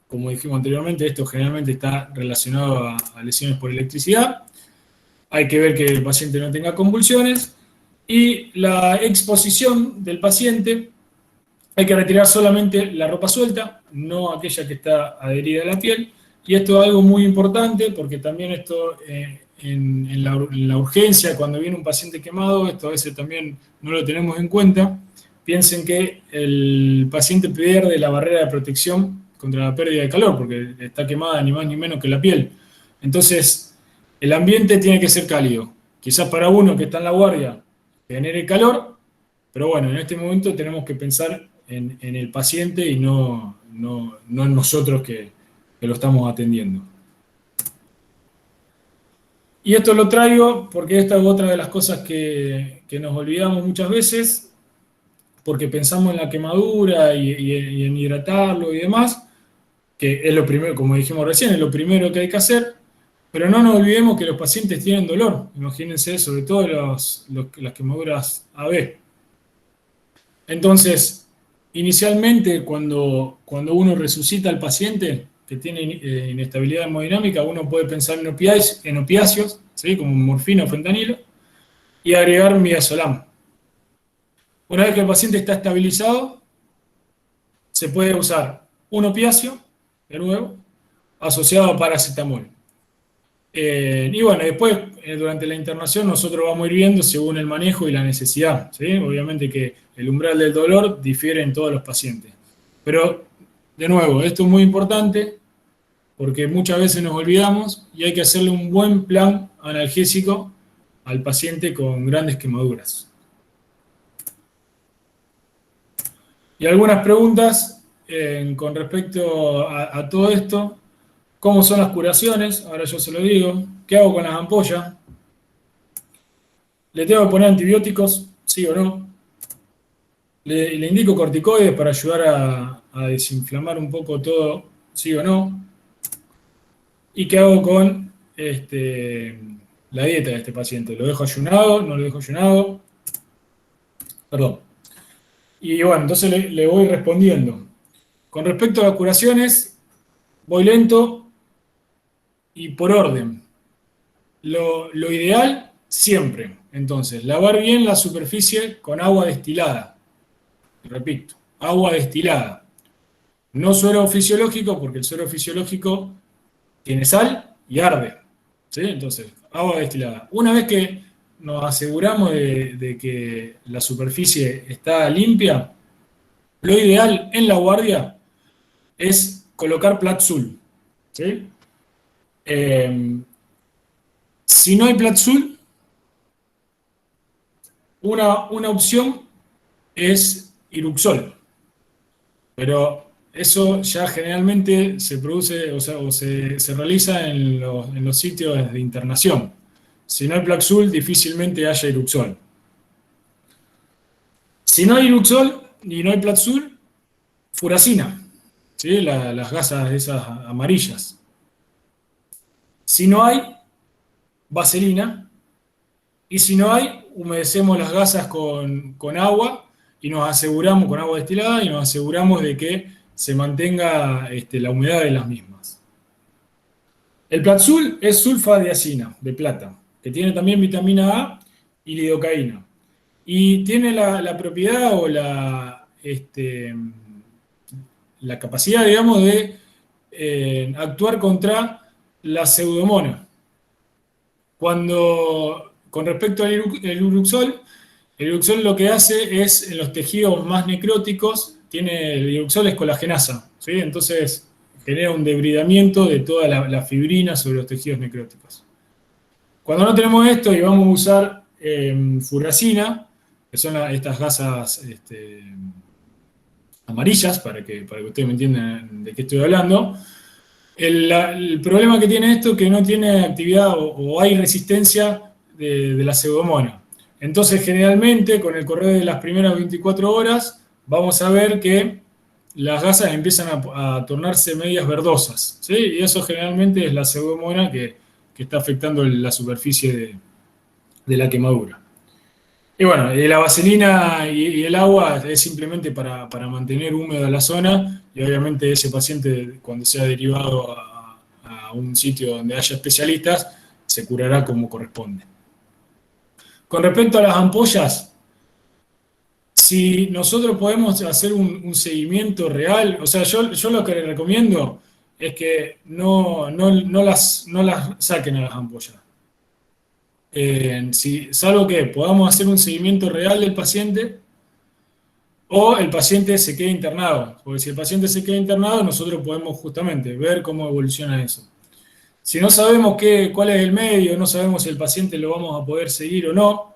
Como dijimos anteriormente, esto generalmente está relacionado a lesiones por electricidad. Hay que ver que el paciente no tenga convulsiones. Y la exposición del paciente, hay que retirar solamente la ropa suelta, no aquella que está adherida a la piel. Y esto es algo muy importante porque también esto en la urgencia, cuando viene un paciente quemado, esto a veces también no lo tenemos en cuenta. Piensen que el paciente pierde la barrera de protección contra la pérdida de calor porque está quemada ni más ni menos que la piel. Entonces, el ambiente tiene que ser cálido. Quizás para uno que está en la guardia genere calor, pero bueno, en este momento tenemos que pensar en el paciente y no en nosotros que lo estamos atendiendo. Y esto lo traigo porque esta es otra de las cosas que nos olvidamos muchas veces, porque pensamos en la quemadura y en hidratarlo y demás, que es lo primero, como dijimos recién, es lo primero que hay que hacer, pero no nos olvidemos que los pacientes tienen dolor. Imagínense, sobre todo las quemaduras AB. Entonces, inicialmente, cuando uno resucita al paciente que tiene inestabilidad hemodinámica, uno puede pensar en opiáceos, ¿sí? Como morfina o fentanilo, y agregar midazolam. Una vez que el paciente está estabilizado, se puede usar un opiáceo, de nuevo, asociado a paracetamol. Y bueno, después, durante la internación, nosotros vamos a ir viendo según el manejo y la necesidad, ¿sí? Obviamente que el umbral del dolor difiere en todos los pacientes. Pero, de nuevo, esto es muy importante porque muchas veces nos olvidamos y hay que hacerle un buen plan analgésico al paciente con grandes quemaduras. Y algunas preguntas con respecto a todo esto. ¿Cómo son las curaciones? Ahora yo se lo digo. ¿Qué hago con las ampollas? ¿Le tengo que poner antibióticos? ¿Sí o no? ¿Le indico corticoides para ayudar a desinflamar un poco todo? ¿Sí o no? ¿Y qué hago con la dieta de este paciente? ¿Lo dejo ayunado? ¿No lo dejo ayunado? Perdón. Y bueno, entonces le voy respondiendo. Con respecto a las curaciones, voy lento y por orden. Lo ideal, siempre. Entonces, lavar bien la superficie con agua destilada. Repito, agua destilada. No suero fisiológico, porque el suero fisiológico tiene sal y arde. ¿Sí? Entonces, agua destilada. Una vez que nos aseguramos de que la superficie está limpia, lo ideal en la guardia es colocar Platzul. ¿Sí? Si no hay Platzul, una opción es Iruxol, pero eso ya generalmente se produce, o se realiza en los sitios de internación. Si no hay Plaxul, difícilmente haya Iruxol. Si no hay Iruxol y no hay Plaxul, furacina, ¿sí? Las gasas esas amarillas. Si no hay, vaselina. Y si no hay, humedecemos las gasas con agua y nos aseguramos, con agua destilada, y nos aseguramos de que se mantenga la humedad de las mismas. El Platzul es sulfadiazina de plata, que tiene también vitamina A y lidocaína. Y tiene la propiedad o la capacidad, digamos, de actuar contra la pseudomonas. Con respecto al Iruxol, el Iruxol lo que hace es, en los tejidos más necróticos, el Iruxol es colagenasa, ¿sí? Entonces genera un debridamiento de toda la fibrina sobre los tejidos necróticos. Cuando no tenemos esto y vamos a usar furacina, que son estas gasas amarillas, para que ustedes me entiendan de qué estoy hablando. El problema que tiene esto es que no tiene actividad o hay resistencia de la pseudomonas. Entonces, generalmente, con el correr de las primeras 24 horas, vamos a ver que las gasas empiezan a tornarse medias verdosas, ¿sí? Y eso generalmente es la pseudomonas que está afectando la superficie de la quemadura. Y bueno, la vaselina y el agua es simplemente para mantener húmeda la zona y obviamente ese paciente cuando sea derivado a un sitio donde haya especialistas se curará como corresponde. Con respecto a las ampollas, si nosotros podemos hacer un seguimiento real, o sea, yo lo que le recomiendo es que no las saquen a las ampollas. Salvo que podamos hacer un seguimiento real del paciente o el paciente se quede internado. Porque si el paciente se queda internado, nosotros podemos justamente ver cómo evoluciona eso. Si no sabemos cuál es el medio, no sabemos si el paciente lo vamos a poder seguir o no,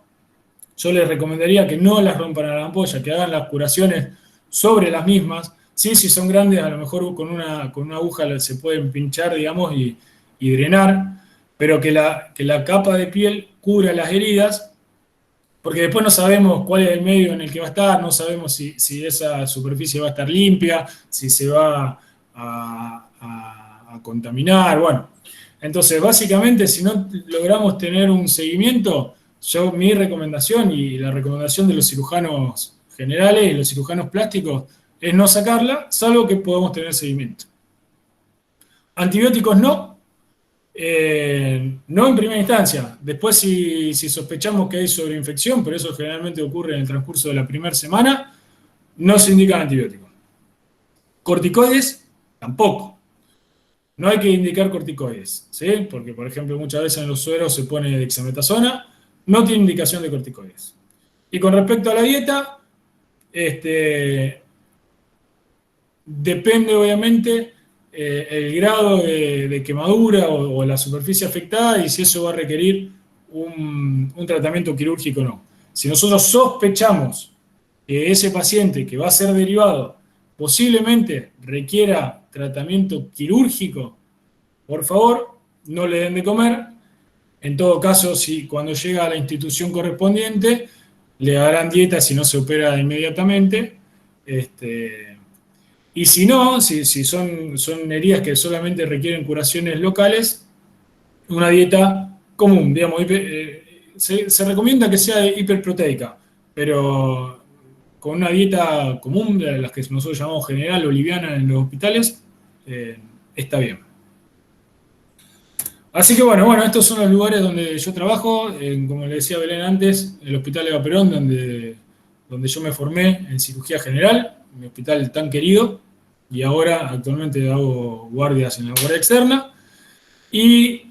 yo les recomendaría que no las rompan a la ampolla, que hagan las curaciones sobre las mismas. Sí, si son grandes, a lo mejor con una aguja se pueden pinchar, digamos, y drenar, pero que la capa de piel cubra las heridas, porque después no sabemos cuál es el medio en el que va a estar, no sabemos si esa superficie va a estar limpia, si se va a contaminar, bueno. Entonces, básicamente, si no logramos tener un seguimiento, mi recomendación y la recomendación de los cirujanos generales y los cirujanos plásticos es no sacarla, salvo que podamos tener seguimiento. Antibióticos no en primera instancia. Después, si sospechamos que hay sobreinfección, pero eso generalmente ocurre en el transcurso de la primera semana, no se indican antibióticos. Corticoides, tampoco. No hay que indicar corticoides, ¿sí? Porque, por ejemplo, muchas veces en los sueros se pone dexametasona, no tiene indicación de corticoides. Y con respecto a la dieta, depende obviamente el grado de quemadura o la superficie afectada y si eso va a requerir un tratamiento quirúrgico o no. Si nosotros sospechamos que ese paciente que va a ser derivado posiblemente requiera tratamiento quirúrgico, por favor, no le den de comer. En todo caso, si cuando llega a la institución correspondiente, le darán dieta si no se opera inmediatamente. Y si no, si son heridas que solamente requieren curaciones locales, una dieta común, digamos, se recomienda que sea hiperproteica, pero con una dieta común, de las que nosotros llamamos general o liviana en los hospitales, está bien. Así que bueno, estos son los lugares donde yo trabajo, como le decía Belén antes, el Hospital Eva Perón, donde yo me formé en cirugía general, mi hospital tan querido, y ahora actualmente hago guardias en la guardia externa, y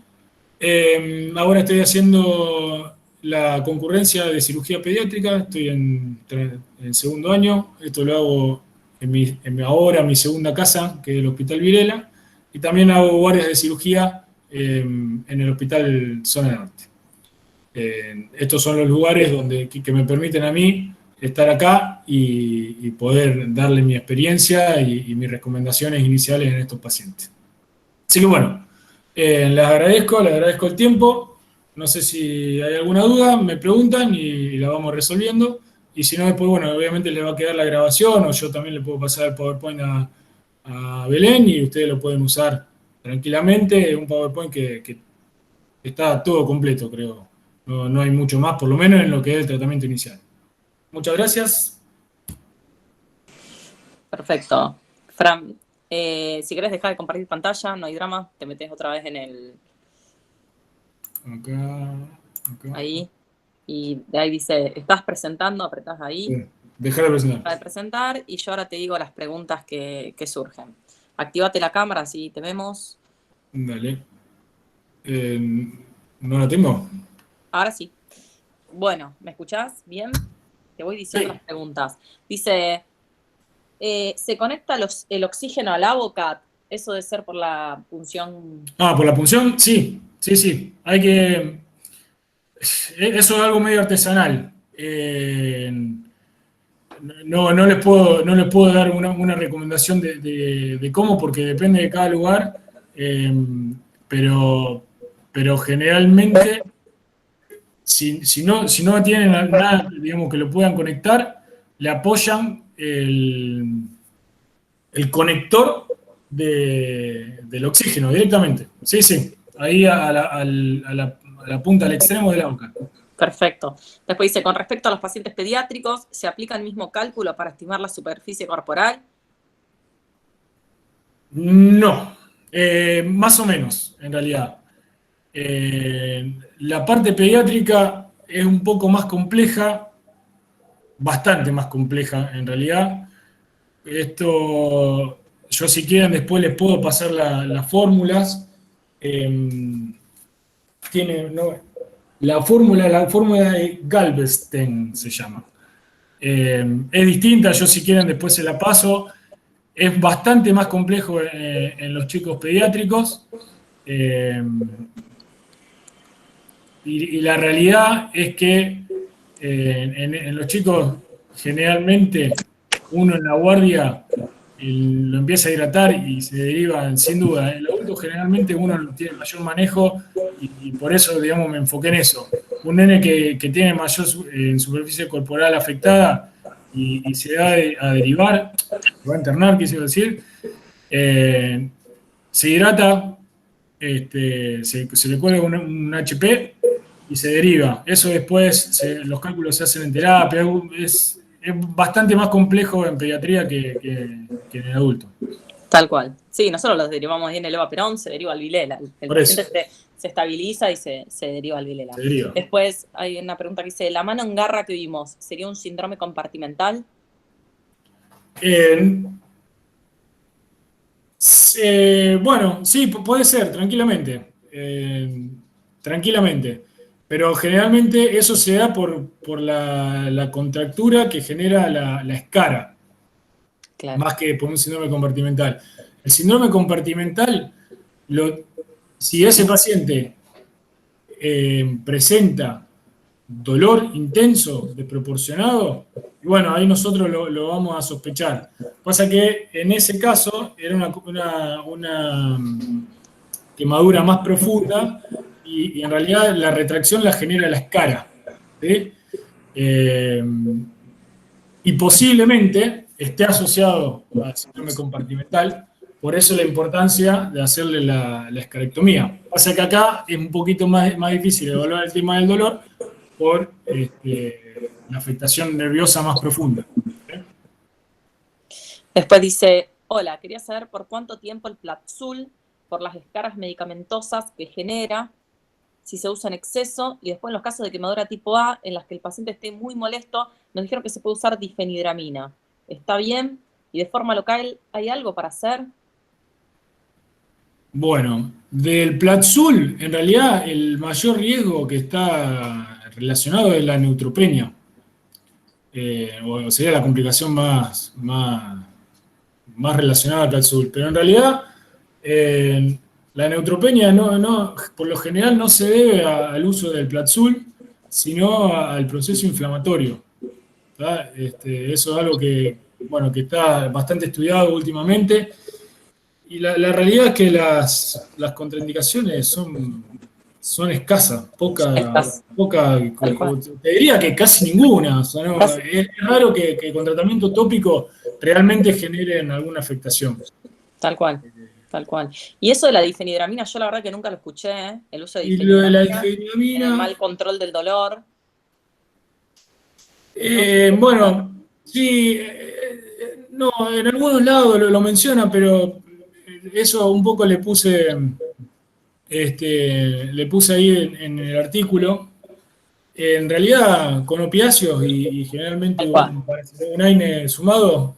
ahora estoy haciendo la concurrencia de cirugía pediátrica, estoy en segundo año, esto lo hago ahora mi segunda casa, que es el Hospital Virela, y también hago guardias de cirugía en el Hospital Zona Norte. Estos son los lugares que me permiten a mí estar acá y poder darle mi experiencia y mis recomendaciones iniciales en estos pacientes. Así que bueno, les agradezco el tiempo. No sé si hay alguna duda, me preguntan y la vamos resolviendo. Y si no, después, bueno, obviamente les va a quedar la grabación o yo también le puedo pasar el PowerPoint a Belén y ustedes lo pueden usar tranquilamente. Un PowerPoint que está todo completo, creo. No hay mucho más, por lo menos en lo que es el tratamiento inicial. Muchas gracias. Perfecto. Fran, si querés dejar de compartir pantalla, no hay drama, te metes otra vez en el... Acá. Ahí. Y de ahí dice, estás presentando, apretás ahí. Sí. Dejar de presentar. Para presentar, y yo ahora te digo las preguntas que surgen. Activate la cámara, así te vemos. Dale. ¿No la tengo? Ahora sí. Bueno, ¿me escuchás bien? Te voy diciendo las preguntas. Dice, ¿se conecta el oxígeno a la boca? Eso de ser por la punción. Por la punción, sí. Hay que. Eso es algo medio artesanal. No les puedo dar una recomendación de cómo, porque depende de cada lugar. Pero generalmente, si no tienen nada, digamos, que lo puedan conectar, le apoyan el conector del oxígeno directamente. Sí. Ahí a la punta, al extremo de la boca. Perfecto. Después dice, con respecto a los pacientes pediátricos, ¿se aplica el mismo cálculo para estimar la superficie corporal? No, más o menos, en realidad. La parte pediátrica es un poco más compleja, bastante más compleja en realidad. Esto, yo si quieren después les puedo pasar las fórmulas. Tiene, no, la fórmula de Galveston se llama. Es distinta, yo si quieren después se la paso. Es bastante más complejo en los chicos pediátricos. Eh, y la realidad es que en los chicos generalmente uno en la guardia lo empieza a hidratar y se deriva sin duda. En el adulto generalmente uno tiene mayor manejo y por eso, digamos, me enfoqué en eso. Un nene que tiene mayor superficie corporal afectada y se va a derivar, se va a internar, quise decir, se hidrata, se le cuelga un HP y se deriva. Eso después, los cálculos se hacen en terapia, es bastante más complejo en pediatría que en el adulto. Tal cual. Sí, nosotros los derivamos ahí en el levaperón, se deriva al vilela. El Por eso, paciente se estabiliza y se deriva al vilela. se deriva. Después hay una pregunta que dice, ¿la mano en garra que vimos sería un síndrome compartimental? Bueno, sí, puede ser, tranquilamente. Tranquilamente. Pero generalmente eso se da por la contractura que genera la escara, Claro. más que por un síndrome compartimental. El síndrome compartimental, si ese paciente presenta dolor intenso, desproporcionado, y bueno, ahí nosotros lo vamos a sospechar. Pasa que en ese caso era una quemadura más profunda y en realidad la retracción la genera la escara. ¿Sí? Y posiblemente esté asociado al síndrome compartimental, por eso la importancia de hacerle la escarectomía. Pasa que acá es un poquito más difícil evaluar el tema del dolor por la afectación nerviosa más profunda. Después dice, hola, quería saber por cuánto tiempo el Platzul, por las escaras medicamentosas que genera, si se usa en exceso, y después en los casos de quemadura tipo A, en las que el paciente esté muy molesto, nos dijeron que se puede usar difenidramina. ¿Está bien? ¿Y de forma local hay algo para hacer? Bueno, del Platzul, en realidad el mayor riesgo que está relacionado es la neutropenia. O sería la complicación más relacionada al Platzul. Pero en realidad la neutropenia por lo general no se debe al uso del Platzul, sino al proceso inflamatorio. Eso es algo que está bastante estudiado últimamente. Y la realidad es que las contraindicaciones son escasas, te diría que casi ninguna. O sea, es raro que con tratamiento tópico realmente generen alguna afectación. Tal cual, tal cual. Y eso de la difenidramina, yo la verdad que nunca lo escuché, ¿eh? El uso de Y lo de la difenidramina en el difenidramina, mal control del dolor. bueno, sí, no, en algunos lados lo mencionan, pero eso un poco le puse ahí en el artículo. En realidad, con opiáceos y generalmente Tal cual. un AINE sumado,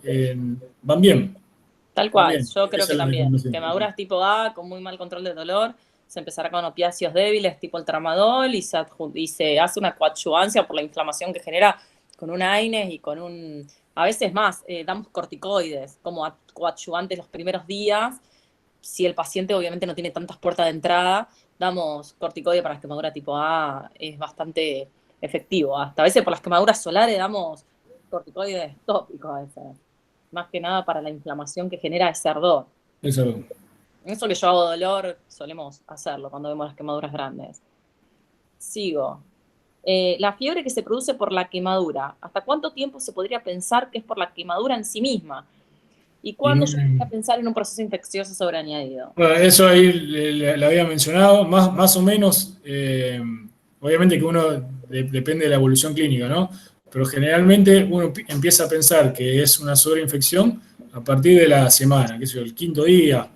van bien. Tal Van cual, bien. yo creo Esa que es la también. recomendación. Quemaduras tipo A con muy mal control de dolor, se empezará con opiáceos débiles tipo el tramadol y se hace una coadyuvancia por la inflamación que genera con un AINES y con un... A veces más, damos corticoides como coadyuvantes los primeros días. Si el paciente obviamente no tiene tantas puertas de entrada, damos corticoide para las quemaduras tipo A, es bastante efectivo. Hasta a veces por las quemaduras solares damos corticoides tópicos a veces. Más que nada para la inflamación que genera ese ardor. Eso. Eso que yo hago dolor, solemos hacerlo cuando vemos las quemaduras grandes. Sigo. La fiebre que se produce por la quemadura, ¿hasta cuánto tiempo se podría pensar que es por la quemadura en sí misma? ¿Y cuándo yo podría pensar en un proceso infeccioso sobreañadido? Bueno, eso ahí le había mencionado, más o menos, obviamente que uno depende de la evolución clínica, ¿no? Pero generalmente uno empieza a pensar que es una sobreinfección a partir de la semana, qué sé yo, el quinto día.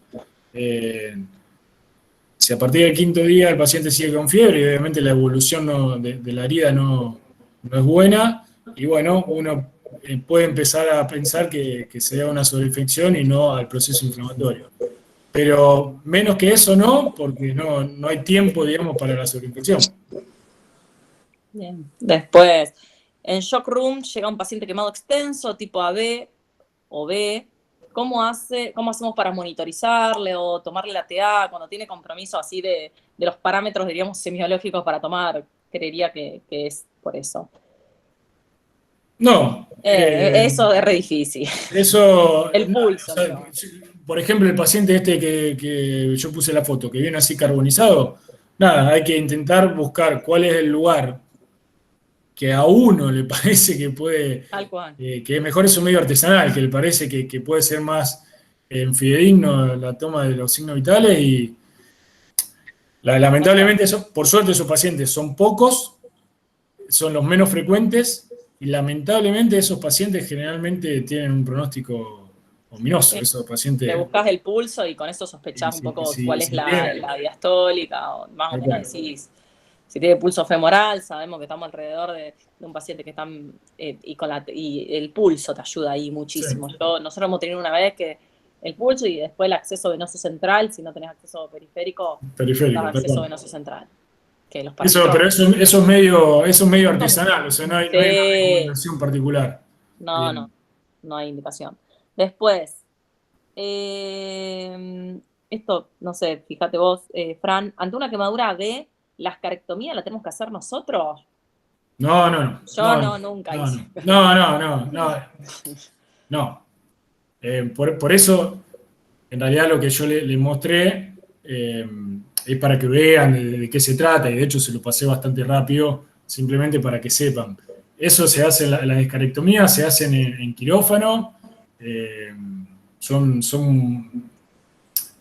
Si a partir del quinto día el paciente sigue con fiebre, y obviamente la evolución de la herida no es buena, y bueno, uno puede empezar a pensar que sea una sobreinfección y no al proceso inflamatorio. Pero menos que eso no, porque no hay tiempo, digamos, para la sobreinfección. Bien. Después, en shock room llega un paciente quemado extenso, tipo AB o B. ¿Cómo hacemos para monitorizarle o tomarle la TA cuando tiene compromiso así de los parámetros, diríamos, semiológicos para tomar? Creería que es por eso. No. Eso es re difícil. Eso, El pulso. O sea, por ejemplo, el paciente este que yo puse la foto, que viene así carbonizado, nada, hay que intentar buscar cuál es el lugar que a uno le parece que puede, Tal cual. que es mejor es un medio artesanal, que le parece que puede ser más fidedigno la toma de los signos vitales y lamentablemente, por suerte esos pacientes son pocos, son los menos frecuentes y lamentablemente esos pacientes generalmente tienen un pronóstico ominoso. Esos Le pacientes, buscas el pulso y con eso sospechás un poco cuál es la diastólica, o más o menos decís, si tiene pulso femoral, sabemos que estamos alrededor de un paciente que está, y el pulso te ayuda ahí muchísimo. Sí. Nosotros hemos tenido una vez que el pulso y después el acceso venoso central, si no tenés acceso periférico, acceso venoso central. Que los Pero eso es medio artesanal, o sea, no hay una recomendación particular. No hay indicación. Después, esto, no sé, fíjate vos, Fran, ante una quemadura de ¿la ascarectomía la tenemos que hacer nosotros? No. Yo nunca hice. No. Por eso, en realidad lo que yo le mostré es para que vean de qué se trata, y de hecho se lo pasé bastante rápido, simplemente para que sepan. Eso se hace, las escarectomías se hacen en quirófano,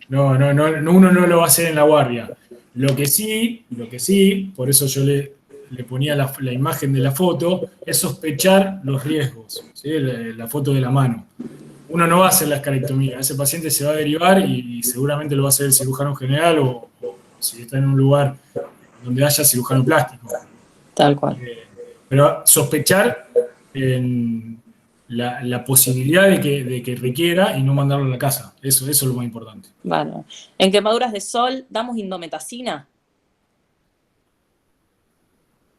uno no lo va a hacer en la guardia. Lo que sí, por eso yo le ponía la imagen de la foto, es sospechar los riesgos, ¿sí? La foto de la mano. Uno no va a hacer la escarectomía, ese paciente se va a derivar y seguramente lo va a hacer el cirujano general o si está en un lugar donde haya cirujano plástico. Tal cual. Pero sospechar la posibilidad de que requiera y no mandarlo a la casa. Eso es lo más importante. Bueno, en quemaduras de sol, ¿damos indometacina?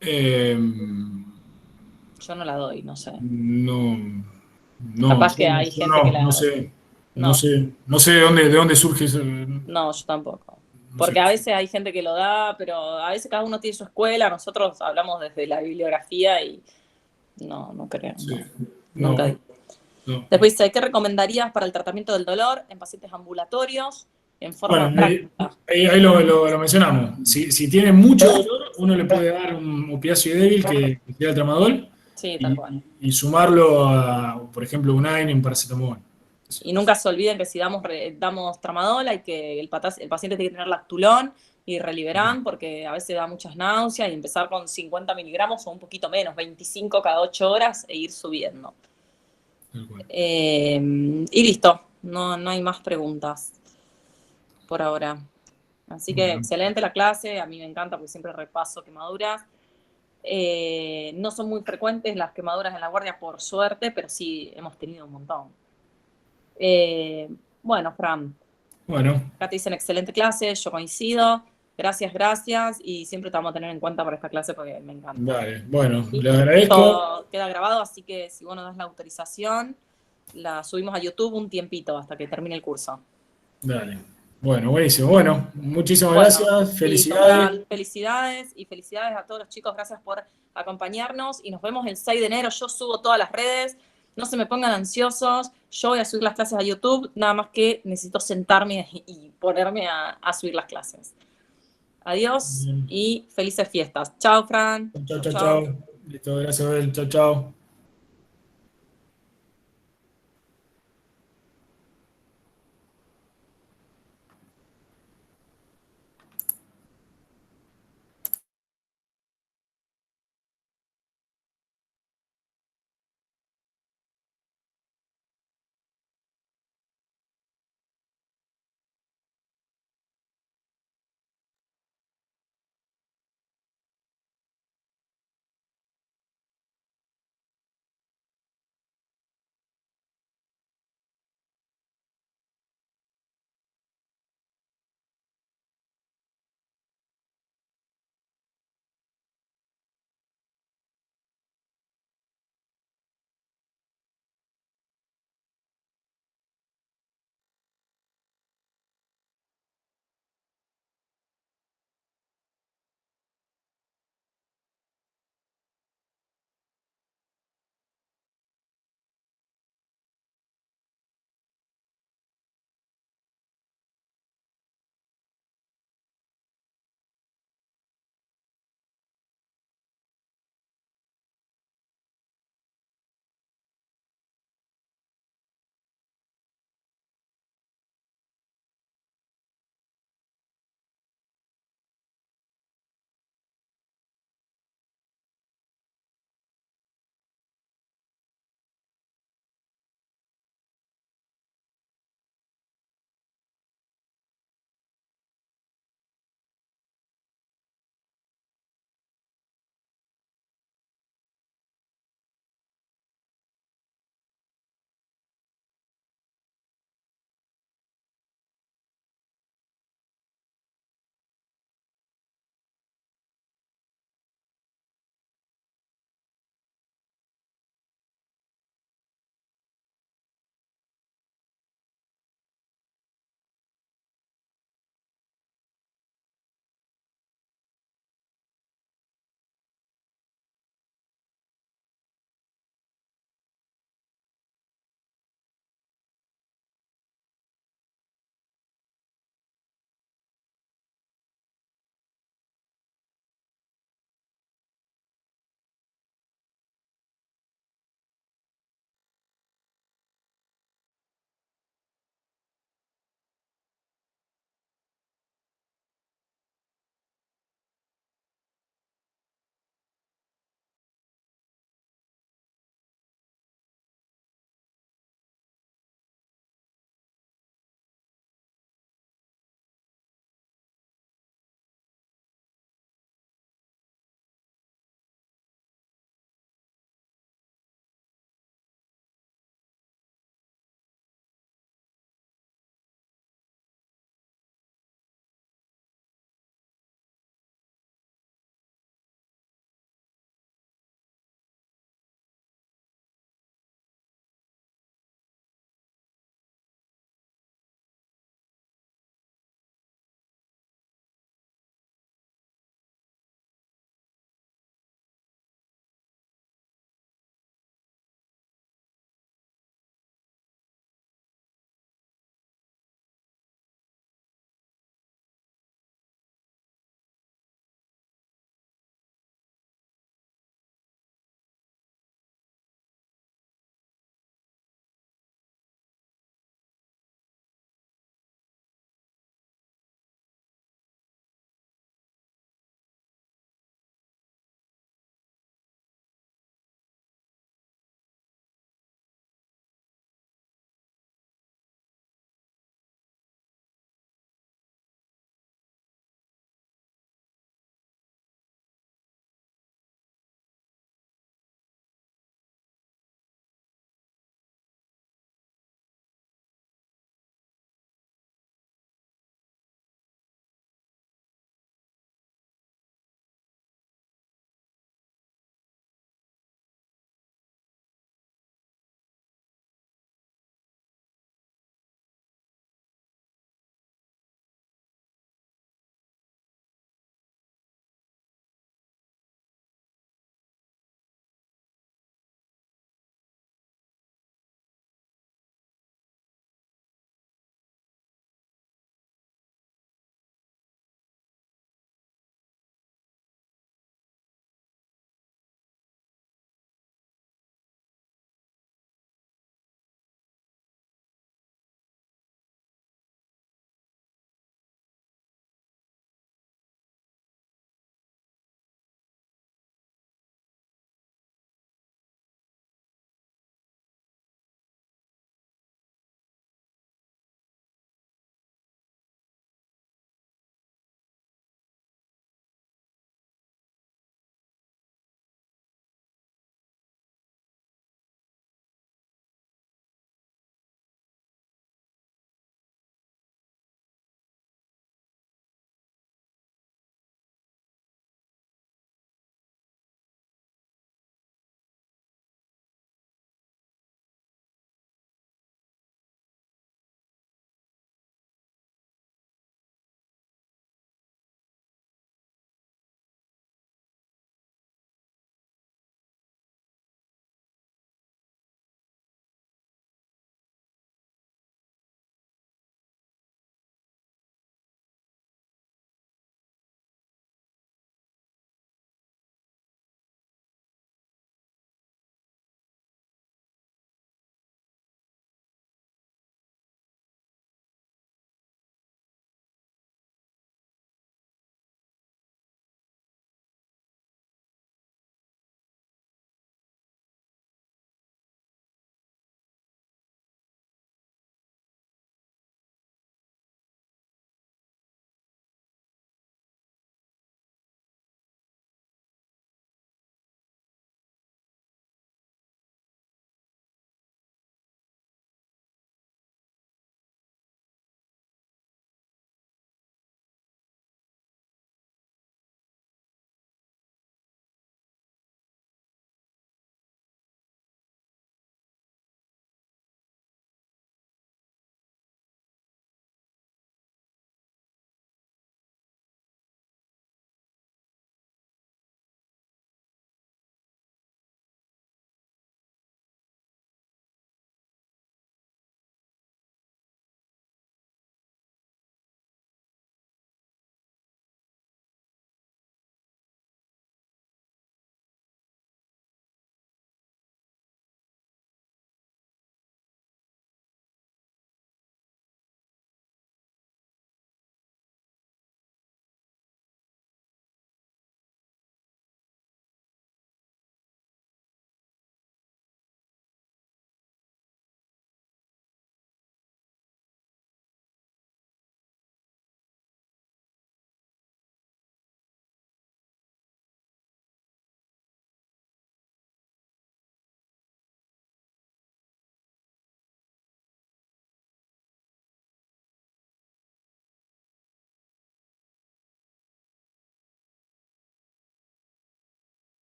Yo no la doy, no sé. No. Capaz que hay gente que la... No sé de dónde surge eso. No, yo tampoco. Porque a veces hay gente que lo da, pero a veces cada uno tiene su escuela. Nosotros hablamos desde la bibliografía y no creo. Sí. Nunca di. Después dice, ¿qué recomendarías para el tratamiento del dolor en pacientes ambulatorios en forma práctica? Ahí lo mencionamos. Si tiene mucho dolor, uno le puede dar un opiáceo débil que sea el tramadol. Sí, tal cual. Y sumarlo a, por ejemplo, un AINE y un paracetamol. Y nunca se olviden que si damos tramadol, hay que el paciente tiene que tener lactulón y Reliberan, porque a veces da muchas náuseas, y empezar con 50 miligramos o un poquito menos, 25 cada 8 horas, e ir subiendo. Y listo, no hay más preguntas por ahora. Así que excelente la clase, a mí me encanta porque siempre repaso quemaduras. No son muy frecuentes las quemaduras en la guardia, por suerte, pero sí hemos tenido un montón. Bueno, Fran. Acá te dicen excelente clase, yo coincido. Gracias, y siempre te vamos a tener en cuenta para esta clase porque me encanta. Vale, bueno, le agradezco. Esto queda grabado, así que si vos nos das la autorización, la subimos a YouTube un tiempito hasta que termine el curso. Dale. Bueno, buenísimo. Bueno, muchísimas gracias. Felicidades. Felicidades y felicidades a todos los chicos. Gracias por acompañarnos y nos vemos el 6 de enero. Yo subo todas las redes. No se me pongan ansiosos. Yo voy a subir las clases a YouTube. Nada más que necesito sentarme y ponerme a subir las clases. Adiós y felices fiestas. Chao, Fran. Chao. Listo, gracias, Abel. Chao.